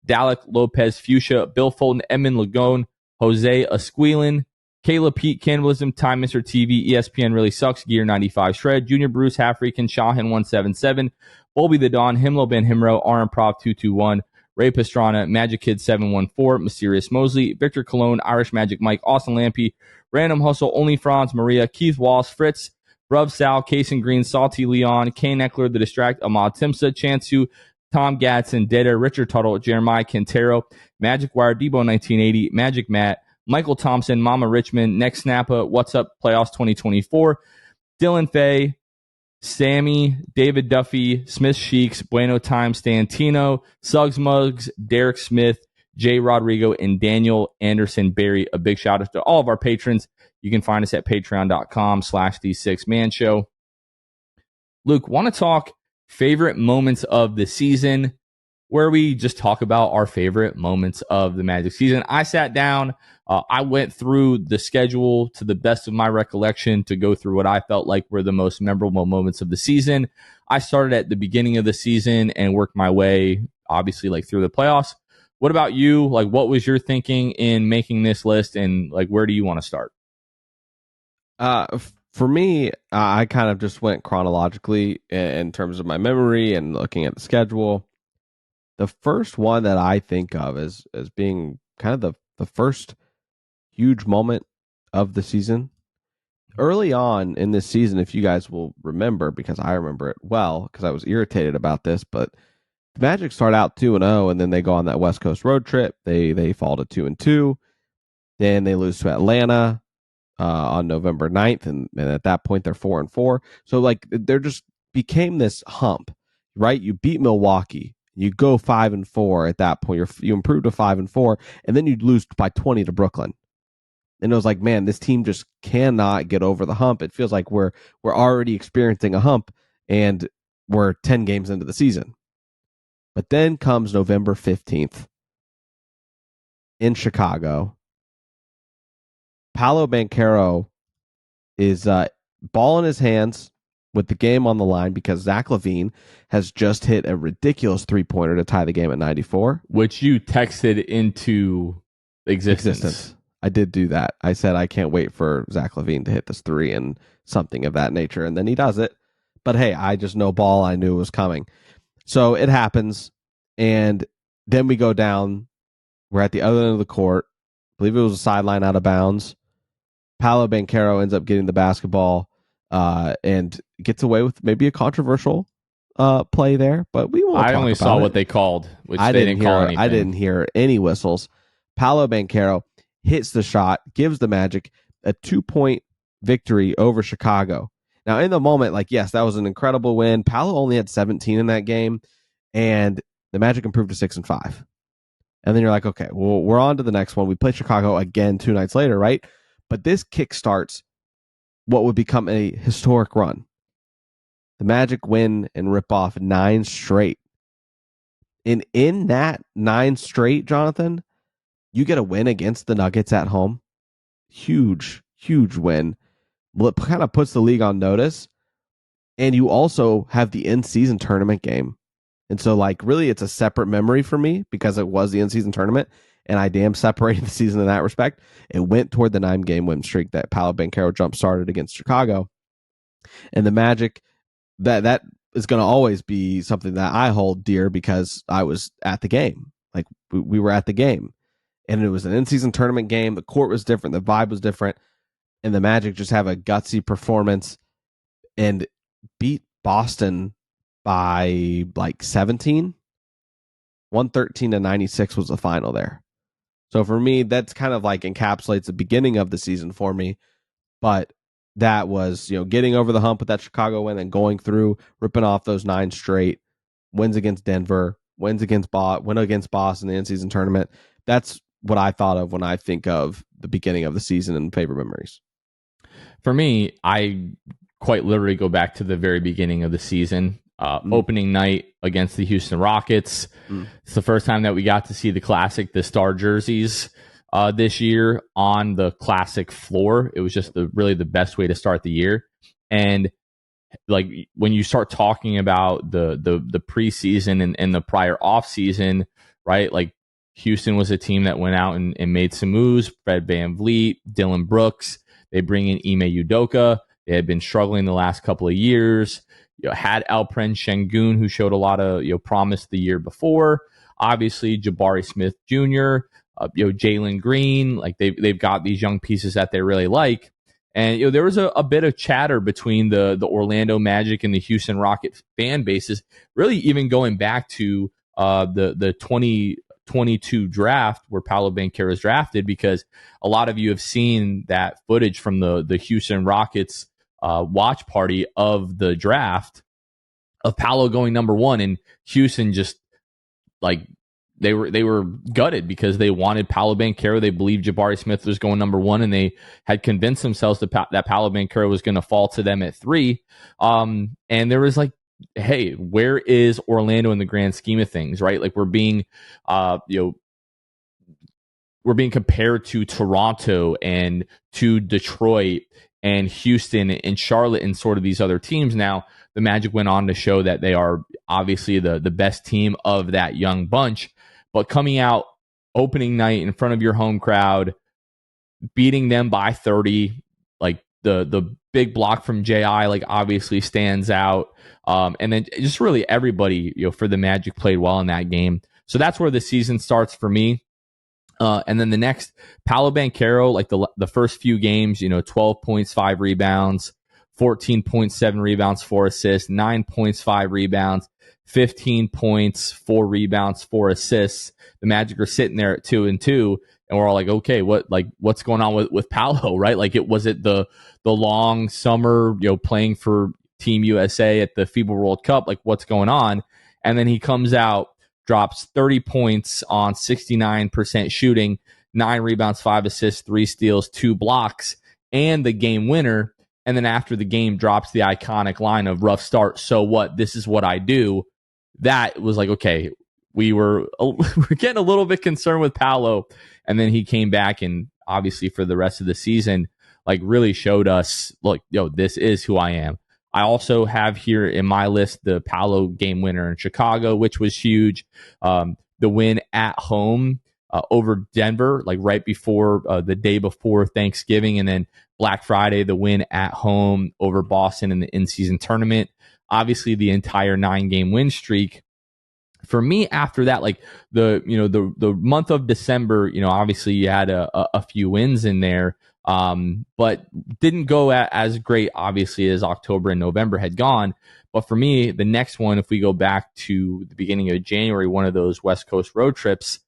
Speaker 2: Dalek, Lopez, Fuchsia, Bill Fulton, Edmund Lagone, Jose Esquilin, Kayla Pete, Cannibalism, Time Mr. TV, ESPN Really Sucks, Gear 95 Shred, Junior Bruce, Half Freakin, Shahin 177, Bolby the Don, Himlo Ben Himro, Prov 221, Ray Pastrana, Magic Kid 714, Mysterious Mosley, Victor Cologne, Irish Magic Mike, Austin Lampy, Random Hustle, Only Franz, Maria, Keith Walsh, Fritz, Bruv Sal, Kason Green, Salty Leon, Kane Eckler, The Distract, Ahmad Timsa, Chansu, Tom Gadsden, Deader, Richard Tuttle, Jeremiah Quintero, Magic Wire, Debo 1980, Magic Matt, Michael Thompson, Mama Richmond, Next Snappa, What's Up Playoffs 2024, Dylan Fay, Sammy, David Duffy, Smith Sheiks, Bueno Time, Stantino, Suggs Muggs, Derek Smith, Jay Rodrigo, and Daniel Anderson Berry. A big shout out to all of our patrons. You can find us at patreon.com/the6man show. Luke, want to talk favorite moments of the season, where we just talk about our favorite moments of the Magic season. I sat down, I went through the schedule to the best of my recollection to go through what I felt like were the most memorable moments of the season. I started at the beginning of the season and worked my way, obviously, like through the playoffs. What about you? Like, what was your thinking in making this list, and like, where do you want to start?
Speaker 3: For me, I kind of just went chronologically in terms of my memory and looking at the schedule. The first one that I think of as being kind of the first huge moment of the season. Early on in this season, if you guys will remember, because I remember it well, because I was irritated about this, but the Magic start out 2-0, and then they go on that West Coast road trip. They fall to 2-2. Then they lose to Atlanta. on November 9th, and at that point they're 4-4. So like there just became this hump, right? You beat Milwaukee, you go 5-4 at that point. You improve to 5-4, and then you lose by 20 to Brooklyn. And it was like, man, this team just cannot get over the hump. It feels like we're already experiencing a hump, and we're 10 games into the season. But then comes November 15th in Chicago. Paolo Banchero is ball in his hands with the game on the line because Zach LaVine has just hit a ridiculous three-pointer to tie the game at 94.
Speaker 2: Which you texted into existence.
Speaker 3: I did do that. I said, I can't wait for Zach LaVine to hit this three and something of that nature. And then he does it. But hey, I just know ball. I knew it was coming. So it happens. And then we go down. We're at the other end of the court. I believe it was a sideline out of bounds. Paolo Banchero ends up getting the basketball and gets away with maybe a controversial play there. But we won't talk about it.
Speaker 2: I only saw what they called, which they didn't call anything.
Speaker 3: I didn't hear any whistles. Paolo Banchero hits the shot, gives the Magic a 2-point victory over Chicago. Now, in the moment, like, yes, that was an incredible win. Paolo only had 17 in that game, and the Magic improved to 6-5. And then you're like, okay, well, we're on to the next one. We play Chicago again 2 nights later, right? But this kickstarts what would become a historic run. The Magic win and rip off 9 straight. And in that 9 straight, Jonathan, you get a win against the Nuggets at home. Huge, huge win. Well, it kind of puts the league on notice. And you also have the in-season tournament game. And so, like, really, it's a separate memory for me because it was the in-season tournament. And I damn separated the season in that respect. It went toward the 9-game win streak that Paolo Banchero jump-started against Chicago. And the Magic, that is going to always be something that I hold dear because I was at the game. Like, we were at the game. And it was an in-season tournament game. The court was different. The vibe was different. And the Magic just have a gutsy performance and beat Boston by like 17. 113-96 was the final there. So for me, that's kind of like encapsulates the beginning of the season for me. But that was, getting over the hump with that Chicago win and going through, ripping off those 9 straight wins against Denver, win against Boston in the in-season tournament. That's what I thought of when I think of the beginning of the season and favorite memories.
Speaker 2: For me, I quite literally go back to the very beginning of the season. Opening night against the Houston Rockets. It's the first time that we got to see the Star jerseys this year on the classic floor. It was just really the best way to start the year. And like when you start talking about the preseason and the prior offseason, right? Like Houston was a team that went out and made some moves. Fred VanVleet, Dylan Brooks. They bring in Ime Udoka. They had been struggling the last couple of years. Had Alperen Şengün, who showed a lot of promise the year before. Obviously, Jabari Smith Jr., Jalen Green. Like they've got these young pieces that they really like. And there was a bit of chatter between the Orlando Magic and the Houston Rockets fan bases, really even going back to the 2022 draft where Paolo Banchero is drafted, because a lot of you have seen that footage from the Houston Rockets watch party of the draft of Paolo going number 1, and Houston just like they were gutted because they wanted Paolo Banchero. They believed Jabari Smith was going number 1, and they had convinced themselves that Paolo Banchero was going to fall to them at 3. And there was like, hey, where is Orlando in the grand scheme of things, right? Like we're being compared to Toronto and to Detroit and Houston and Charlotte and sort of these other teams. Now, the Magic went on to show that they are obviously the best team of that young bunch. But coming out opening night in front of your home crowd, beating them by 30, like the big block from J.I. like obviously stands out. And then just really everybody for the Magic played well in that game. So that's where the season starts for me. And then the next, Paolo Banchero, like the first few games, 12 points, 5 rebounds, 14.7 rebounds, 4 assists, 9 points, 5 rebounds, 15 points, 4 rebounds, 4 assists. The Magic are sitting there at 2-2. and we're all like, okay, what's going on with Paolo, right? Like, was it the long summer, playing for Team USA at the FIBA World Cup? Like, what's going on? And then he comes out, drops 30 points on 69% shooting, 9 rebounds, 5 assists, 3 steals, 2 blocks, and the game winner. And then after the game, drops the iconic line of rough start, so what? This is what I do. That was like, okay, we're getting a little bit concerned with Paolo. And then he came back and obviously for the rest of the season, like really showed us, look, this is who I am. I also have here in my list the Paolo game winner in Chicago, which was huge. The win at home over Denver, like right before the day before Thanksgiving, and then Black Friday, the win at home over Boston in the in-season tournament. Obviously, the entire 9-game win streak. For me, after that, like the month of December, obviously you had a few wins in there, but didn't go as great, obviously, as October and November had gone. But for me, the next one, if we go back to the beginning of January, one of those West Coast road trips,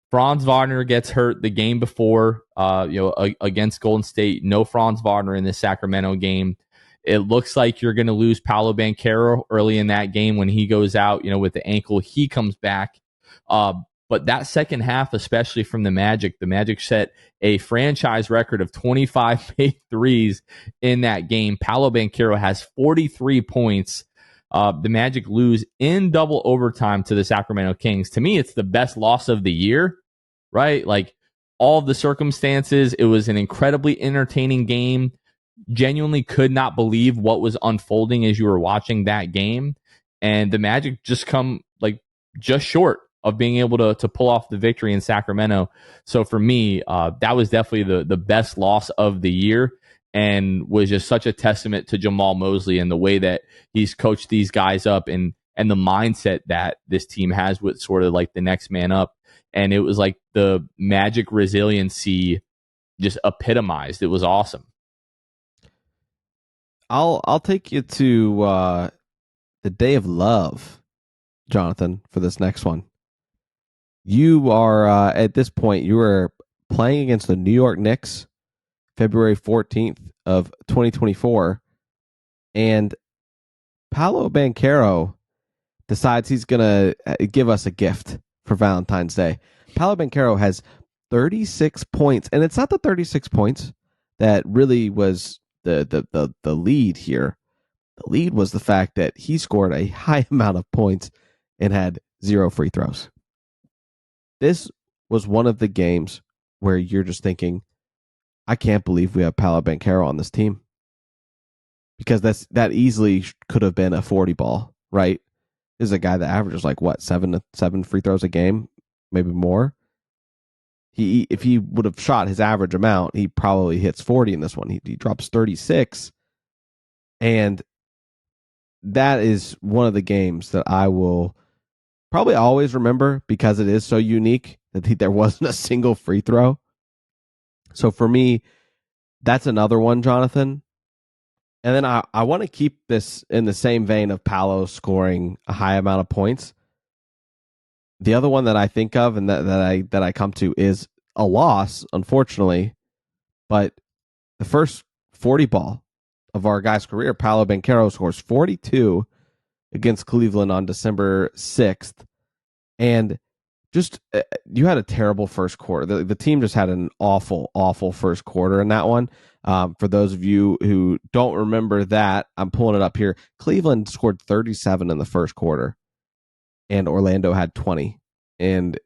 Speaker 2: Franz Wagner gets hurt the game before, against Golden State. No Franz Wagner in the Sacramento game. It looks like you're going to lose Paolo Banchero early in that game when he goes out, with the ankle. He comes back. But that second half, especially from the Magic set a franchise record of 25 made threes in that game. Paolo Banchero has 43 points. The Magic lose in double overtime to the Sacramento Kings. To me, it's the best loss of the year, right? Like, all of the circumstances, it was an incredibly entertaining game. Genuinely could not believe what was unfolding as you were watching that game. And the Magic just come just short of being able to pull off the victory in Sacramento. So for me, that was definitely the best loss of the year, and was just such a testament to Jamal Mosley and the way that he's coached these guys up, and the mindset that this team has with sort of like the next man up. And it was like the Magic resiliency just epitomized. It was awesome.
Speaker 3: I'll take you to the Day of Love, Jonathan, for this next one. You are at this point, you are playing against the New York Knicks, February 14th of 2024, and Paolo Banchero decides he's gonna give us a gift for Valentine's Day. Paolo Banchero has 36 points, and it's not the 36 points that really was the lead here. The lead was the fact that he scored a high amount of points and had 0 free throws. This was one of the games where you're just thinking, I can't believe we have Paolo Banchero on this team, because that easily could have been a 40 ball, right? This is a guy that averages like what, 7 free throws a game, maybe more. If he would have shot his average amount, he probably hits 40 in this one. He drops 36. And that is one of the games that I will probably always remember, because it is so unique that there wasn't a single free throw. So for me, that's another one, Jonathan. And then I want to keep this in the same vein of Paolo scoring a high amount of points. The other one that I think of and that I come to is a loss, unfortunately, but the first 40 ball of our guy's career, Paolo Banchero scores 42 against Cleveland on December 6th. And just, you had a terrible first quarter. The team just had an awful, awful first quarter in that one. For those of you who don't remember that, I'm pulling it up here. Cleveland scored 37 in the first quarter, and Orlando had 20. And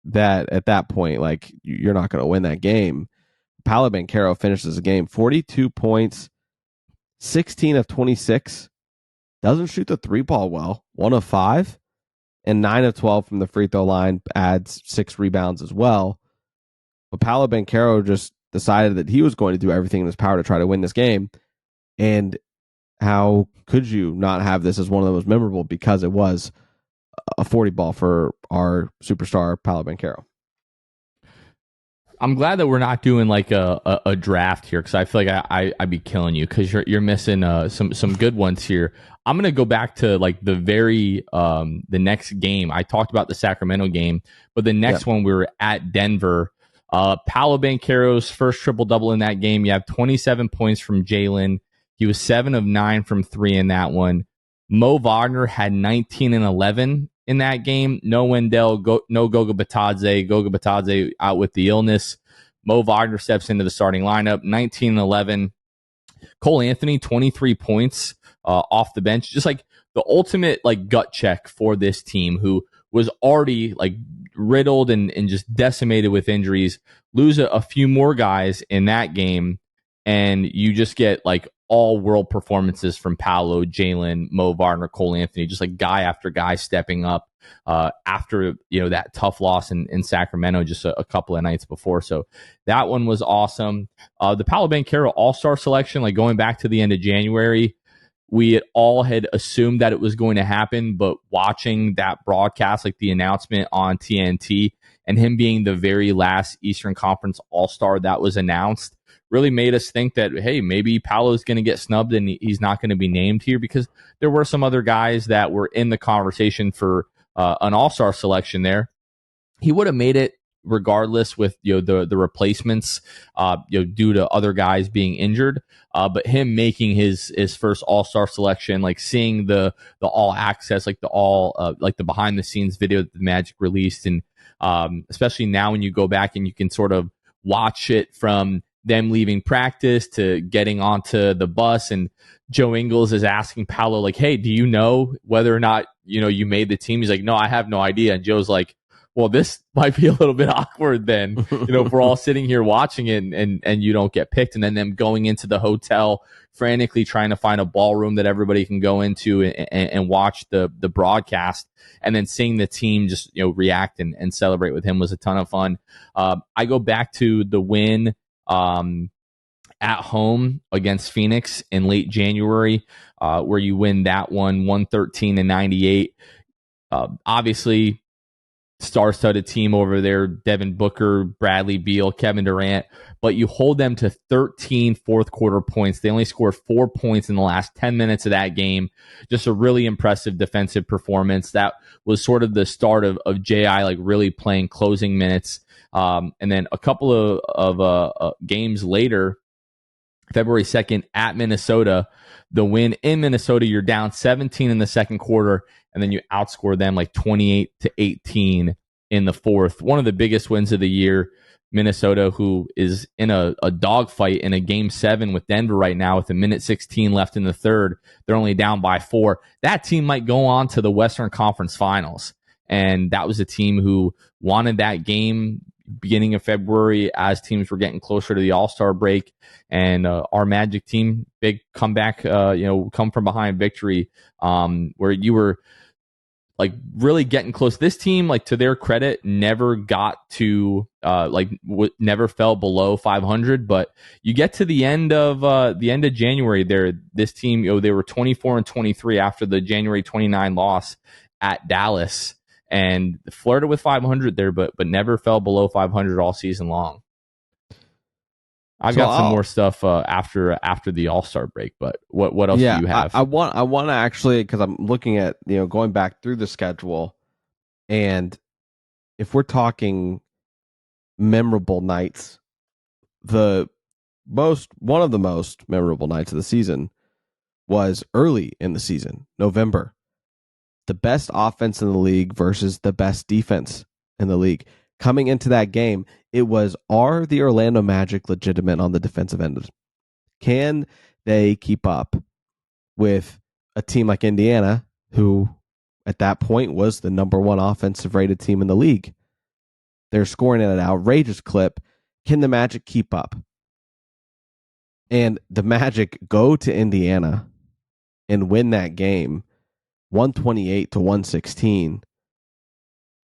Speaker 3: that, at that point, like, you're not going to win that game. Paolo Banchero finishes the game 42 points, 16 of 26. Doesn't shoot the 3-ball well, 1 of 5, and 9 of 12 from the free throw line, adds 6 rebounds as well. But Paolo Banchero just decided that he was going to do everything in his power to try to win this game. And how could you not have this as one of the most memorable, because it was a 40 ball for our superstar Paolo Banchero.
Speaker 2: I'm glad that we're not doing like a draft here, because I feel like I'd be killing you, because you're missing some good ones here. I'm gonna go back to like the next game. I talked about the Sacramento game, but the next one, we were at Denver. Paolo Banchero's first triple-double in that game. You have 27 points from Jalen. He was 7 of 9 from 3 in that one. Mo Wagner had 19 and 11 in that game. No Wendell, no Goga Batadze. Goga Batadze out with the illness. Mo Wagner steps into the starting lineup, 19 and 11. Cole Anthony, 23 points off the bench. Just like the ultimate like gut check for this team who was already like riddled and just decimated with injuries. Lose a few more guys in that game, and you just get like all world performances from Paolo, Jalen, Mo Wagner, Cole Anthony, just like guy after guy stepping up after that tough loss in Sacramento just a couple of nights before. So that one was awesome. The Paolo Banchero All-Star selection, like going back to the end of January, we all had assumed that it was going to happen, but watching that broadcast, like the announcement on TNT and him being the very last Eastern Conference All-Star that was announced, really made us think that, hey, maybe Paolo's going to get snubbed and he's not going to be named here, because there were some other guys that were in the conversation for an all-star selection there. He would have made it regardless with the replacements due to other guys being injured, but him making his first all-star selection, like seeing the all access, like the all like the behind the scenes video that the Magic released, and especially now when you go back and you can sort of watch it from them leaving practice to getting onto the bus, and Joe Ingles is asking Paolo like, hey, do you know whether or not you made the team? He's like, no, I have no idea. And Joe's like, well, this might be a little bit awkward then, if we're all sitting here watching it and you don't get picked. And then them going into the hotel, frantically trying to find a ballroom that everybody can go into and watch the broadcast, and then seeing the team just react and celebrate with him was a ton of fun. I go back to the win at home against Phoenix in late January, where you win that one 113-98. Obviously, star-studded team over there, Devin Booker, Bradley Beal, Kevin Durant, but you hold them to 13 fourth-quarter points. They only scored 4 points in the last 10 minutes of that game. Just a really impressive defensive performance. That was sort of the start of J.I. like really playing closing minutes. And then a couple of games later, February 2nd at Minnesota, the win in Minnesota, you're down 17 in the second quarter, and then you outscore them like 28-18 in the fourth. One of the biggest wins of the year. Minnesota, who is in a dogfight in a game 7 with Denver right now with a minute 16 left in the third. They're only down by 4. That team might go on to the Western Conference Finals. And that was a team who wanted that game beginning of February as teams were getting closer to the All-Star break. And our Magic team, big comeback, come from behind victory, where you were like really getting close. This team, like to their credit, never got to never fell below 500. But you get to the end of January, this team, they were 24-23 after the January 29 loss at Dallas, and flirted with 500 there, but never fell below 500 all season long. I've got some more stuff after the All-Star break, but what else do you have?
Speaker 3: I want to actually, because I'm looking at going back through the schedule, and if we're talking memorable nights, one of the most memorable nights of the season was early in the season, November. The best offense in the league versus the best defense in the league. Coming into that game, it was, are the Orlando Magic legitimate on the defensive end? Can they keep up with a team like Indiana, who at that point was the number 1 offensive rated team in the league? They're scoring at an outrageous clip. Can the Magic keep up? And the Magic go to Indiana and win that game 128-116,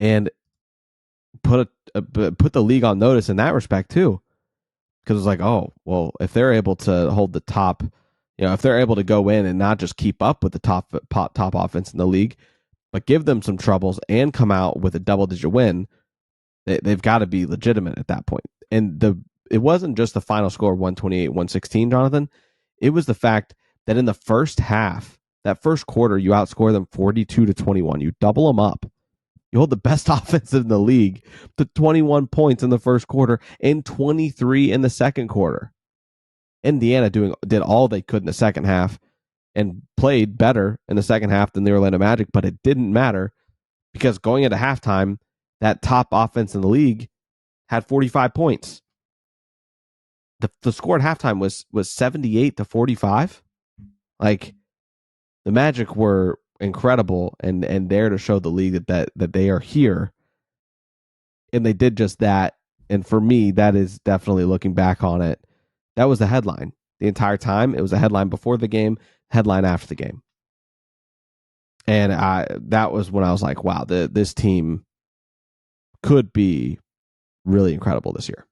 Speaker 3: and put the league on notice in that respect too, because it's like, oh well, if they're able to hold the top, if they're able to go in and not just keep up with the top offense in the league, but give them some troubles and come out with a double-digit win, they've got to be legitimate at that point. And it wasn't just the final score 128-116, Jonathan. It was the fact that in the first half, that first quarter, you outscore them 42-21. You double them up. You hold the best offense in the league to 21 points in the first quarter and 23 in the second quarter. Indiana did all they could in the second half and played better in the second half than the Orlando Magic, but it didn't matter because going into halftime, that top offense in the league had 45 points. The score at halftime was 78-45. Like, the Magic were incredible and there to show the league that they are here. And they did just that. And for me, that is definitely, looking back on it, that was the headline the entire time. It was a headline before the game, headline after the game. And that was when I was like, wow, this team could be really incredible this year.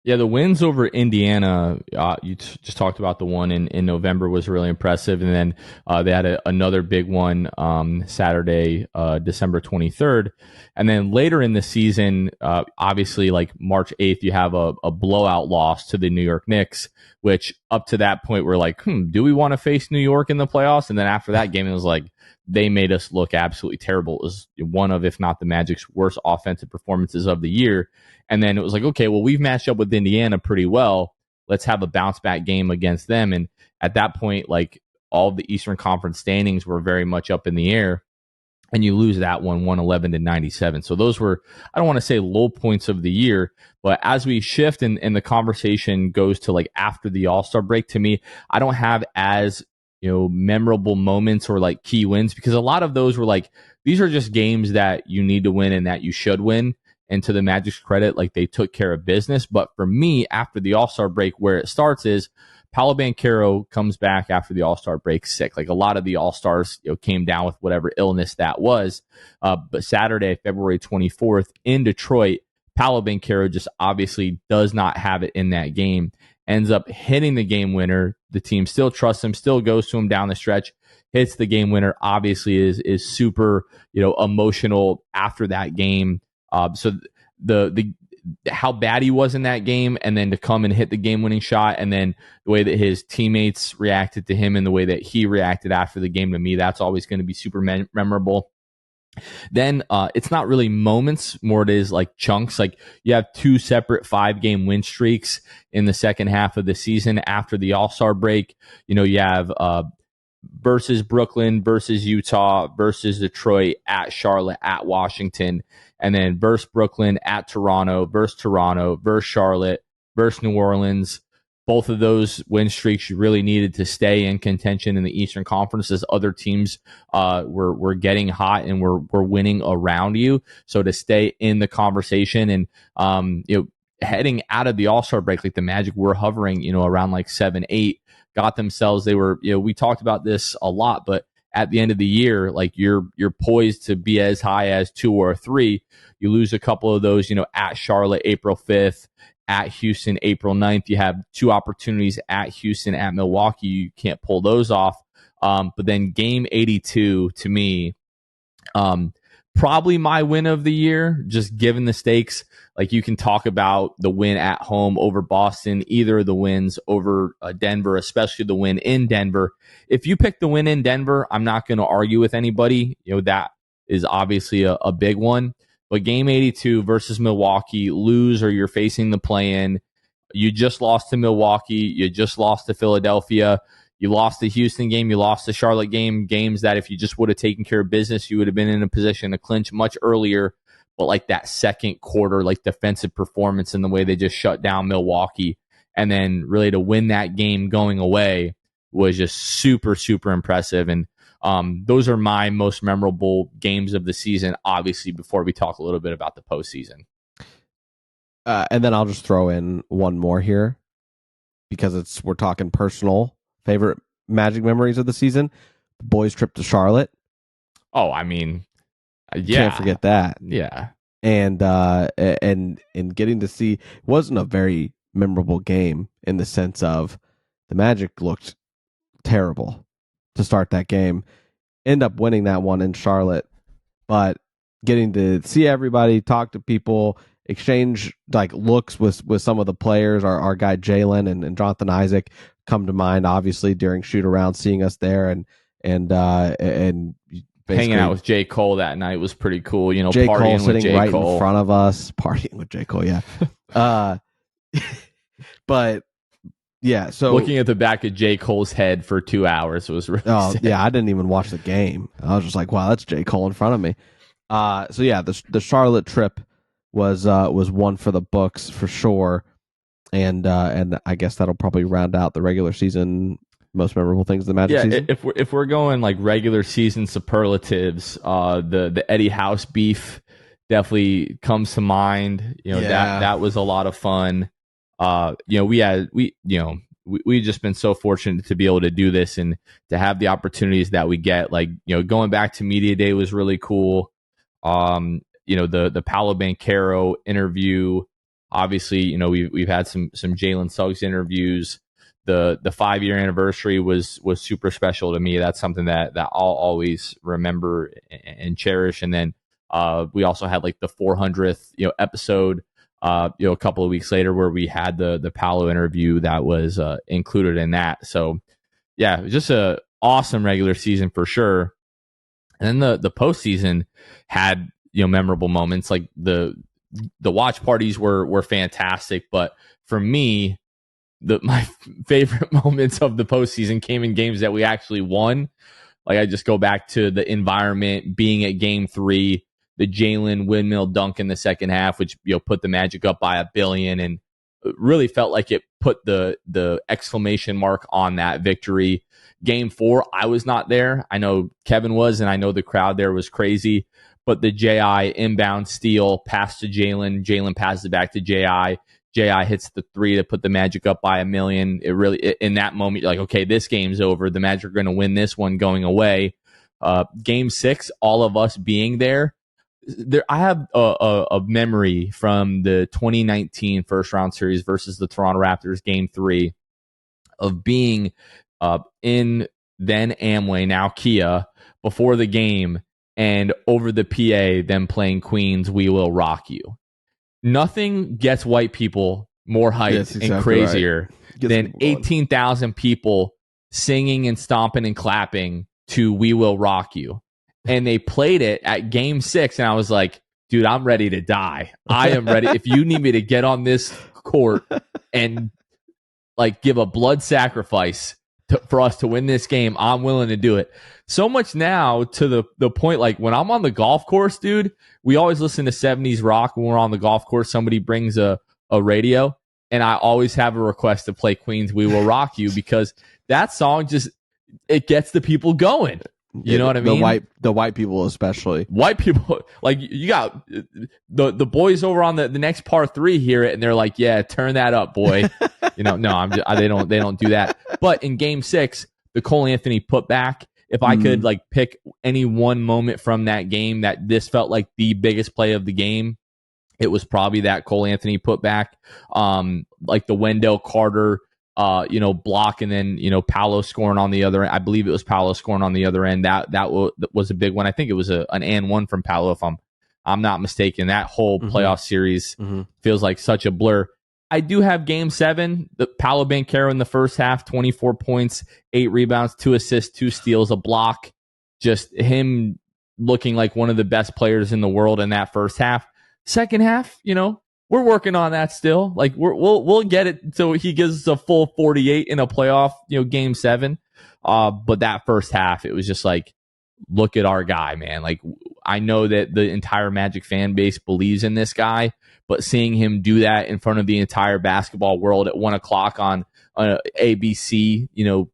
Speaker 2: Yeah, the wins over Indiana, you just talked about the one in November was really impressive. And then they had another big one Saturday, December 23rd. And then later in the season, obviously like March 8th, you have a blowout loss to the New York Knicks, which up to that point we're like, do we want to face New York in the playoffs? And then after that game, it was like, they made us look absolutely terrible. It was one of, if not the Magic's worst offensive performances of the year. And then it was like, okay, well, we've matched up with Indiana pretty well. Let's have a bounce back game against them. And at that point, like, all the Eastern Conference standings were very much up in the air. And you lose that one, 111-97. So those were, I don't want to say low points of the year, but as we shift and the conversation goes to like after the All-Star break, to me, I don't have as, memorable moments or like key wins, because a lot of those were like, these are just games that you need to win and that you should win. And to the Magic's credit, like, they took care of business. But for me, after the All-Star break, where it starts is Paolo Banchero comes back after the All-Star break sick. Like, a lot of the All-Stars came down with whatever illness that was. But Saturday, February 24th in Detroit, Paolo Banchero just obviously does not have it in that game. Ends up hitting the game winner. The team still trusts him, still goes to him down the stretch, hits the game winner. Obviously is super, emotional after that game. So the how bad he was in that game, and then to come and hit the game winning shot, and then the way that his teammates reacted to him and the way that he reacted after the game, to me, that's always going to be super memorable. Then it's not really moments, more it is like chunks. Like, you have 2 separate 5-game win streaks in the second half of the season after the All-Star break. You have versus Brooklyn, versus Utah, versus Detroit, at Charlotte, at Washington, and then versus Brooklyn, at Toronto, versus Charlotte, versus New Orleans. Both of those win streaks you really needed to stay in contention in the Eastern Conference, as other teams were getting hot and were winning around you. So to stay in the conversation, and heading out of the All-Star break, like, the Magic were hovering around like 7-8, got themselves, they were we talked about this a lot, but at the end of the year, like, you're poised to be as high as 2 or 3. You lose a couple of those, at Charlotte April 5th, at Houston April 9th. You have 2 opportunities at Houston, at Milwaukee. You can't pull those off. But then game 82, to me, probably my win of the year, just given the stakes. Like, you can talk about the win at home over Boston, either of the wins over Denver, especially the win in Denver. If you pick the win in Denver, I'm not going to argue with anybody. That is obviously a big one. But game 82 versus Milwaukee, lose or you're facing the play-in. You just lost to Milwaukee. You just lost to Philadelphia. You lost the Houston game. You lost the Charlotte game. Games that if you just would have taken care of business, you would have been in a position to clinch much earlier. But like that second quarter, like defensive performance and the way they just shut down Milwaukee, and then really to win that game going away was just super, super impressive. And those are my most memorable games of the season, obviously, before we talk a little bit about the postseason.
Speaker 3: And then I'll just throw in one more here, because we're talking personal favorite Magic memories of the season. The boys' trip to Charlotte.
Speaker 2: Oh, I mean, yeah.
Speaker 3: Can't forget that.
Speaker 2: Yeah.
Speaker 3: And getting to see, it wasn't a very memorable game in the sense of the Magic looked terrible to start that game. End up winning that one in Charlotte, but getting to see everybody, talk to people, exchange like looks with some of the players. Our guy Jalen and Jonathan Isaac come to mind, obviously, during shoot around, seeing us there and
Speaker 2: hanging out with J. Cole that night was pretty cool. You know,
Speaker 3: J.
Speaker 2: partying
Speaker 3: Cole
Speaker 2: with
Speaker 3: sitting
Speaker 2: J.
Speaker 3: right
Speaker 2: Cole
Speaker 3: in front of us, partying with J. Cole. Yeah, but yeah. So
Speaker 2: looking at the back of J. Cole's head for 2 hours was really sad.
Speaker 3: yeah, I didn't even watch the game. I was just like, wow, that's J. Cole in front of me. So yeah, the Charlotte trip was one for the books for sure, and I guess that'll probably round out the regular season most memorable things of the Magic season.
Speaker 2: If we're going like regular season superlatives, the Eddie House beef definitely comes to mind. You know, that was a lot of fun. You know, we just been so fortunate to be able to do this and to have the opportunities that we get. Like, you know, going back to Media Day was really cool. You know, the Paolo Banchero interview. Obviously, you know, we've had some Jalen Suggs interviews. The 5-year anniversary was super special to me. That's something that I'll always remember and cherish. And then we also had like the 400th episode a couple of weeks later where we had the Paolo interview that was included in that. So yeah, it was just a awesome regular season for sure. And then the postseason had memorable moments. Like the watch parties were fantastic, but for me, my favorite moments of the postseason came in games that we actually won. Like I just go back to the environment, being at Game 3, the Jalen windmill dunk in the second half, which put the Magic up by $1 billion, and it really felt like it put the exclamation mark on that victory. Game 4, I was not there. I know Kevin was, and I know the crowd there was crazy. But the J.I. inbound steal, pass to Jalen. Jalen passes it back to J.I. J.I. hits the 3 to put the Magic up by $1 million. It really, in that moment, you're like, okay, this game's over. The Magic are going to win this one going away. Game 6, all of us being there. I have a memory from the 2019 first round series versus the Toronto Raptors, Game 3, of being in then Amway, now Kia, before the game, and over the PA, them playing Queen's "We Will Rock You." Nothing gets white people more hyped and crazier than 18,000 people singing and stomping and clapping to "We Will Rock You." And they played it at Game 6, and I was like, dude, I'm ready to die. I am ready. If you need me to get on this court and like give a blood sacrifice for us to win this game, I'm willing to do it. So much now to the point, like when I'm on the golf course, dude, we always listen to 70s rock when we're on the golf course. Somebody brings a radio, and I always have a request to play Queen's "We Will Rock You" because that song it gets the people going. You know what I mean?
Speaker 3: The white people, especially.
Speaker 2: White people, like you got the boys over on the next par 3 hear it, and they're like, "Yeah, turn that up, boy." No, they don't do that. But in Game 6, the Cole Anthony putback. If I could like pick any one moment from that game that this felt like the biggest play of the game, it was probably that Cole Anthony putback. Like the Wendell Carter block, and then Paolo scoring on the other end. I believe it was Paolo scoring on the other end. That was a big one. I think it was an and one from Paolo, if I'm not mistaken. That whole playoff series feels like such a blur. I do have Game 7, the Paolo Banchero in the first half, 24 points, 8 rebounds, 2 assists, 2 steals, a block. Just him looking like one of the best players in the world in that first half. Second half, we're working on that still. Like we'll get it so he gives us a full 48 in a playoff, Game 7. But that first half, it was just like, look at our guy, man. Like I know that the entire Magic fan base believes in this guy, but seeing him do that in front of the entire basketball world at 1:00 on ABC,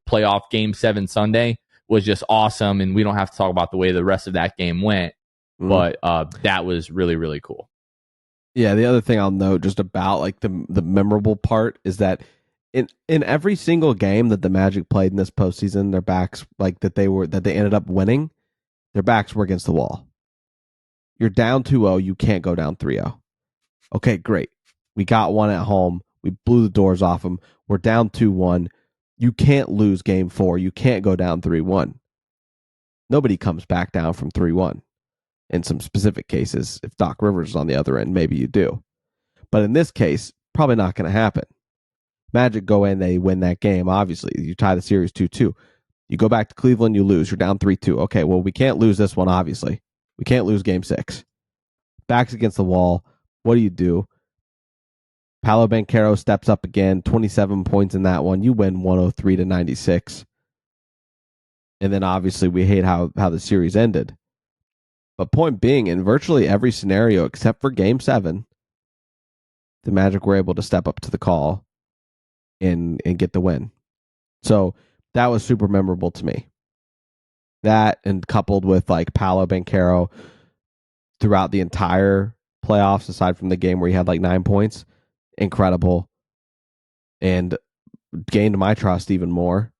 Speaker 2: playoff Game 7 Sunday was just awesome. And we don't have to talk about the way the rest of that game went, but that was really, really cool.
Speaker 3: Yeah, the other thing I'll note just about like the memorable part is that in every single game that the Magic played in this postseason, their backs that they ended up winning, their backs were against the wall. You're down 2-0, you can't go down 3-0. Okay, great. We got one at home. We blew the doors off them. We're down 2-1. You can't lose Game 4. You can't go down 3-1. Nobody comes back down from 3-1. In some specific cases, if Doc Rivers is on the other end, maybe you do. But in this case, probably not going to happen. Magic go in, they win that game. Obviously, you tie the series 2-2. You go back to Cleveland, you lose. You're down 3-2. Okay, well, we can't lose this one, obviously. We can't lose game 6. Back's against the wall. What do? Paolo Banchero steps up again, 27 points in that one. You win 103-96. And then obviously we hate how the series ended. But point being, in virtually every scenario except for game 7, the Magic were able to step up to the call and get the win. So that was super memorable to me. That, and coupled with like Paolo Banchero throughout the entire playoffs, aside from the game where he had like 9 points, incredible. And gained my trust even more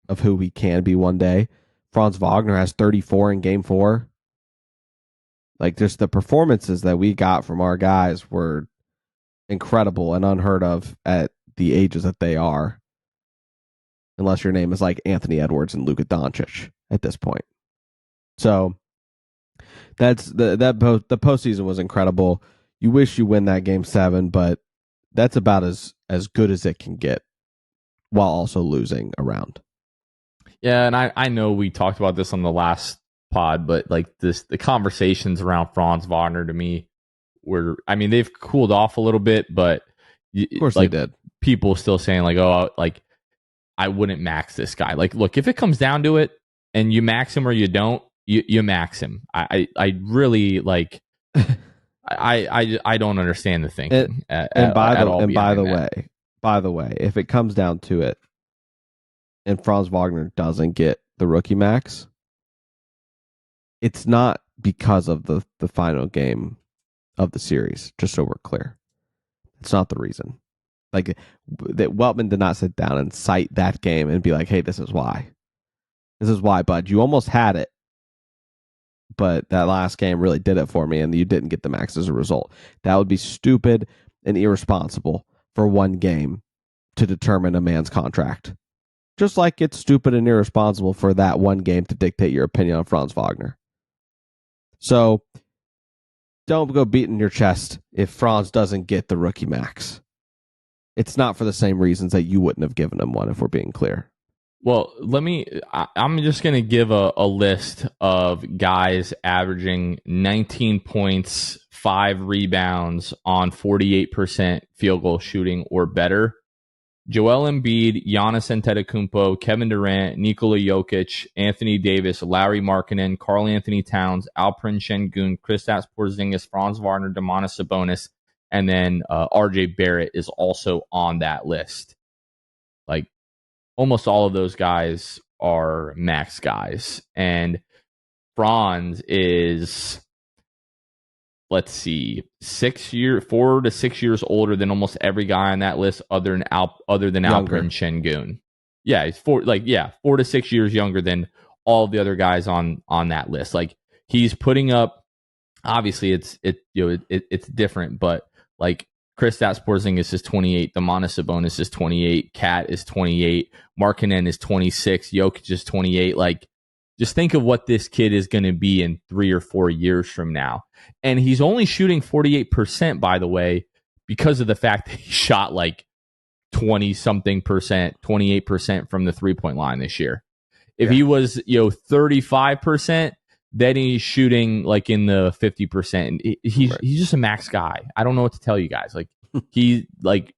Speaker 3: of who he can be one day. Franz Wagner has 34 in game 4. Like, just the performances that we got from our guys were incredible and unheard of at the ages that they are. Unless your name is like Anthony Edwards and Luka Doncic at this point. So that's the postseason was incredible. You wish you win that game 7, but that's about as good as it can get while also losing a round.
Speaker 2: Yeah, and I know we talked about this on the last pod, but like the conversations around Franz Wagner to me were, I mean, they've cooled off a little bit, but
Speaker 3: of course
Speaker 2: like,
Speaker 3: they did.
Speaker 2: People still saying like, oh, like I wouldn't max this guy. Like, look, if it comes down to it and you max him or you don't, you max him. I really like. I don't understand the thinking.
Speaker 3: By the way, if it comes down to it, and Franz Wagner doesn't get the rookie max, it's not because of the final game of the series. Just so we're clear, it's not the reason. Like, that Weltman did not sit down and cite that game and be like, "Hey, this is why. This is why, bud. You almost had it, but that last game really did it for me, and you didn't get the max as a result." That would be stupid and irresponsible for one game to determine a man's contract. Just like it's stupid and irresponsible for that one game to dictate your opinion on Franz Wagner. So don't go beating your chest if Franz doesn't get the rookie max. It's not for the same reasons that you wouldn't have given him one, if we're being clear.
Speaker 2: Well, I'm just going to give a list of guys averaging 19 points, 5 rebounds on 48% field goal shooting or better. Joel Embiid, Giannis Antetokounmpo, Kevin Durant, Nikola Jokic, Anthony Davis, Larry Markkanen, Karl Anthony Towns, Alperen Şengün, Kristaps Porzingis, Franz Wagner, Domantas Sabonis, and then RJ Barrett is also on that list. Like, almost all of those guys are max guys. And Franz is, let's see, 4 to 6 years older than almost every guy on that list other than Alperen Şengün. Yeah, he's 4 to 6 years younger than all the other guys on that list. Like, he's putting up, obviously it's different, but like Kristaps Porzingis is 28, Domantas Sabonis is 28, Cat is 28, Markkanen is 26, Jokic is 28. Like, just think of what this kid is going to be in 3 or 4 years from now. And he's only shooting 48%, by the way, because of the fact that he shot like 20-something percent, 28% from the three-point line this year. If he was, 35%, then he's shooting like in the 50%. He's just a max guy. I don't know what to tell you guys. Like, he like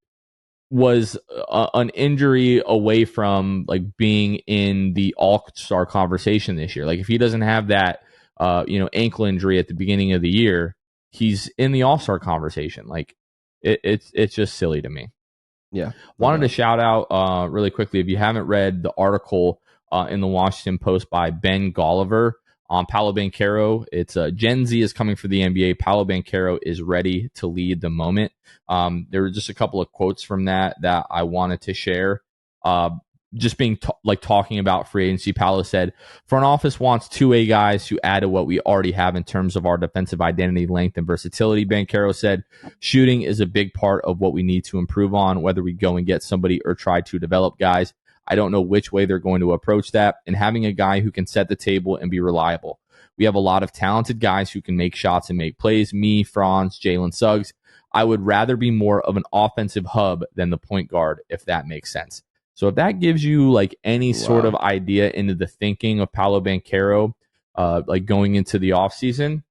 Speaker 2: was an injury away from like being in the all-star conversation this year. Like, if he doesn't have that ankle injury at the beginning of the year, he's in the all-star conversation. Like, it's just silly to me.
Speaker 3: Yeah.
Speaker 2: Wanted to shout out really quickly, if you haven't read the article in the Washington Post by Ben Golliver on Paolo Banchero. It's Gen Z is coming for the NBA. Paolo Banchero is ready to lead the moment. There were just a couple of quotes from that I wanted to share. Just being talking about free agency, Paolo said, "Front office wants 2A guys who add to what we already have in terms of our defensive identity, length, and versatility." Banchero said, "Shooting is a big part of what we need to improve on, whether we go and get somebody or try to develop guys. I don't know which way they're going to approach that, and having a guy who can set the table and be reliable. We have a lot of talented guys who can make shots and make plays. Me, Franz, Jalen Suggs. I would rather be more of an offensive hub than the point guard, if that makes sense." So if that gives you like any sort of idea into the thinking of Paolo Banchero, like going into the offseason,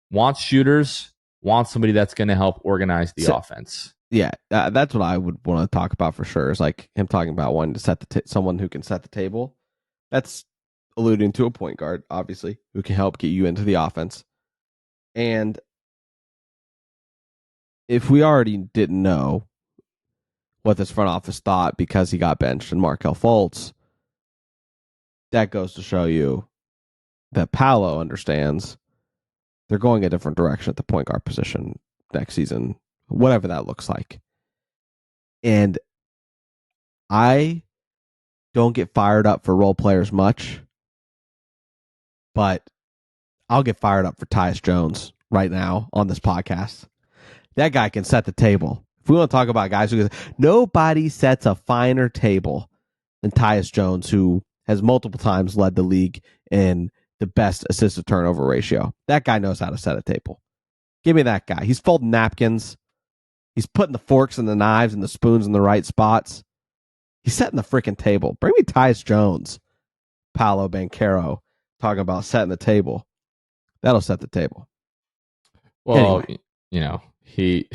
Speaker 2: wants shooters, wants somebody that's going to help organize the offense.
Speaker 3: Yeah, that's what I would want to talk about for sure. Is like him talking about wanting to set someone who can set the table. That's alluding to a point guard, obviously, who can help get you into the offense. And if we already didn't know what this front office thought because he got benched and Markelle Fultz, that goes to show you that Paolo understands they're going a different direction at the point guard position next season, whatever that looks like. And I don't get fired up for role players much, but I'll get fired up for Tyus Jones right now on this podcast. That guy can set the table. If we want to talk about guys who nobody sets a finer table than Tyus Jones, who has multiple times led the league in the best assist to turnover ratio. That guy knows how to set a table. Give me that guy. He's folding napkins. He's putting the forks and the knives and the spoons in the right spots. He's setting the freaking table. Bring me Tyus Jones, Paolo Banchero, talking about setting the table. That'll set the table.
Speaker 2: Well,
Speaker 3: anyway.
Speaker 2: You know, he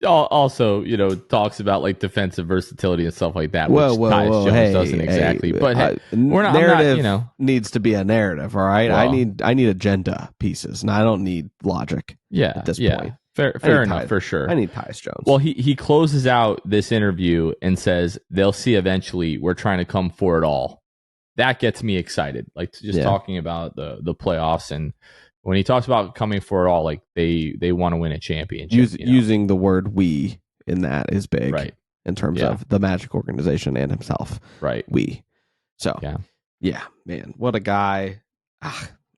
Speaker 2: also, talks about like defensive versatility and stuff like that, which Tyus Jones doesn't exactly. But we're not,
Speaker 3: narrative needs to be a narrative, all right?
Speaker 2: Well,
Speaker 3: I need agenda pieces, and I don't need logic.
Speaker 2: Yeah,
Speaker 3: at this point.
Speaker 2: Fair enough, for sure.
Speaker 3: I need Tyus Jones.
Speaker 2: Well, he closes out this interview and says, they'll see eventually. We're trying to come for it all. That gets me excited. Like just talking about the playoffs, and when he talks about coming for it all, like they want to win a championship.
Speaker 3: Using the word "we" in that is big,
Speaker 2: right?
Speaker 3: In terms of the Magic organization and himself,
Speaker 2: right?
Speaker 3: We. So
Speaker 2: yeah,
Speaker 3: man, what a guy.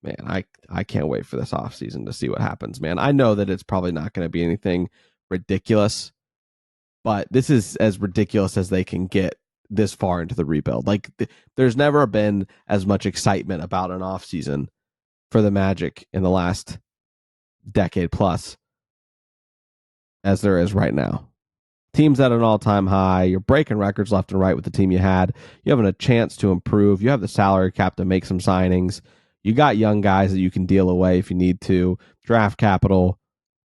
Speaker 3: Man, I can't wait for this offseason to see what happens, man. I know that it's probably not going to be anything ridiculous, but this is as ridiculous as they can get this far into the rebuild. Like, there's never been as much excitement about an offseason for the Magic in the last decade plus as there is right now. Team's at an all-time high. You're breaking records left and right with the team you had. You have a chance to improve. You have the salary cap to make some signings. You got young guys that you can deal away if you need to. Draft capital.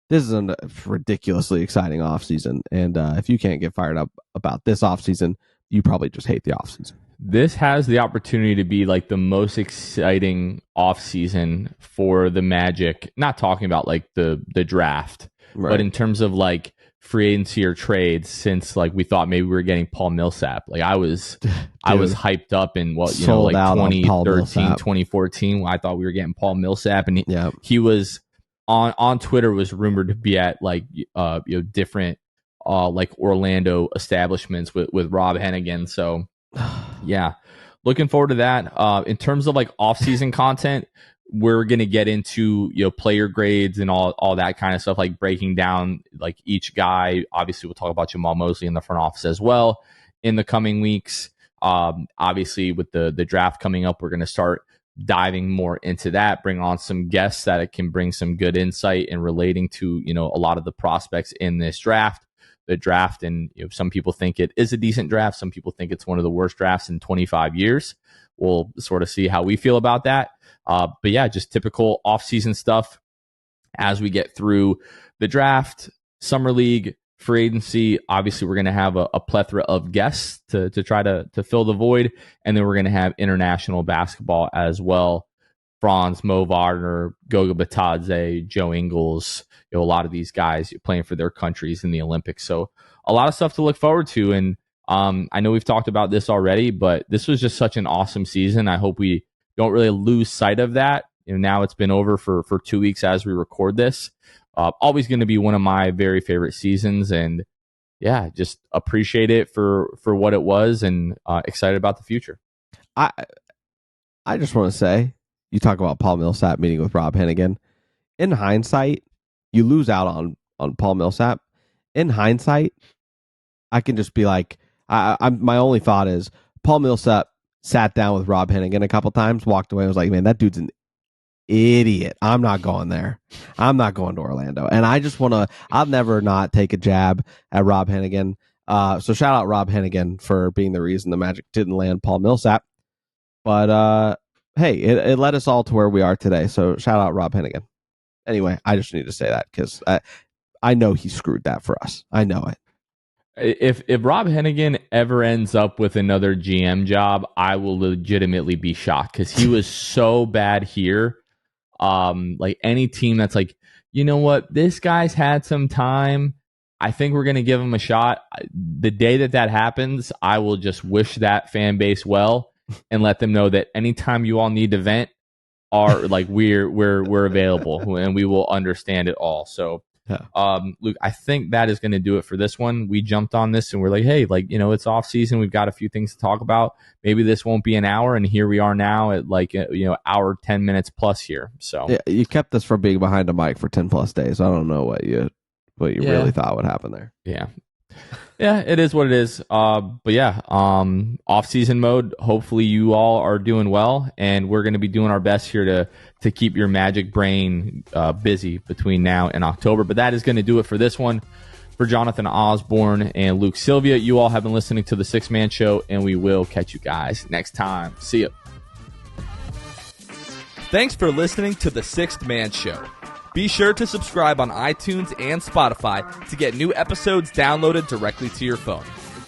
Speaker 3: This is a ridiculously exciting offseason. And if you can't get fired up about this offseason, you probably just hate the offseason.
Speaker 2: This has the opportunity to be like the most exciting offseason for the Magic. Not talking about like the draft, right, but in terms of like free agency or trades, since like we thought maybe we were getting Paul Millsap. Like I was hyped up in like 2013, 2014. I thought we were getting Paul Millsap, and he was on Twitter was rumored to be at like different like Orlando establishments with Rob Hennigan. So yeah, looking forward to that. In terms of like off-season content, we're going to get into player grades and all that kind of stuff, like breaking down like each guy. Obviously, we'll talk about Jamal Mosley in the front office as well in the coming weeks. Obviously, with the draft coming up, we're going to start diving more into that, bring on some guests that it can bring some good insight in relating to a lot of the prospects in this draft. The draft, and some people think it is a decent draft. Some people think it's one of the worst drafts in 25 years. We'll sort of see how we feel about that. But yeah, just typical off-season stuff as we get through the draft, summer league, free agency. Obviously, we're going to have a plethora of guests to try to fill the void. And then we're going to have international basketball as well. Franz, Mo Wagner, Goga Batadze, Joe Ingles, a lot of these guys playing for their countries in the Olympics. So a lot of stuff to look forward to. And I know we've talked about this already, but this was just such an awesome season. I hope we don't really lose sight of that. Now it's been over for 2 weeks as we record this. Always going to be one of my very favorite seasons. And yeah, just appreciate it for what it was, and excited about the future.
Speaker 3: I just want to say, you talk about Paul Millsap meeting with Rob Hennigan. In hindsight, you lose out on Paul Millsap. In hindsight, I can just be like, my only thought is Paul Millsap sat down with Rob Hennigan a couple times, walked away, and was like, man, that dude's an idiot. I'm not going there. I'm not going to Orlando. And I just want to, I'll never not take a jab at Rob Hennigan. So shout out Rob Hennigan for being the reason the Magic didn't land Paul Millsap. But hey, it led us all to where we are today. So shout out Rob Hennigan. Anyway, I just need to say that because I know he screwed that for us. I know it.
Speaker 2: If Rob Hennigan ever ends up with another GM job, I will legitimately be shocked because he was so bad here. Like any team that's like, you know what, this guy's had some time. I think we're going to give him a shot. The day that happens, I will just wish that fan base well and let them know that anytime you all need to vent, we're available and we will understand it all. So, Luke, I think that is going to do it for this one. We jumped on this and we're like, hey, it's off season. We've got a few things to talk about. Maybe this won't be an hour, and here we are now at hour 10 minutes plus here. So
Speaker 3: yeah, you kept us from being behind a mic for 10 plus days. I don't know what you really thought would happen there.
Speaker 2: Yeah, it is what it is. But yeah, off-season mode. Hopefully you all are doing well, and we're going to be doing our best here to keep your Magic brain busy between now and October. But that is going to do it for this one. For Jonathan Osborne and Luke Sylvia, you all have been listening to the Sixth Man Show, and we will catch you guys next time. See ya.
Speaker 1: Thanks for listening to the Sixth Man Show. Be sure to subscribe on iTunes and Spotify to get new episodes downloaded directly to your phone.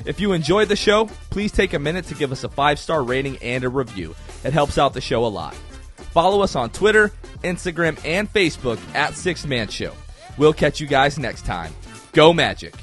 Speaker 1: If you enjoyed the show, please take a minute to give us a 5-star rating and a review. It helps out the show a lot. Follow us on Twitter, Instagram, and Facebook at Sixth Man Show. We'll catch you guys next time. Go Magic!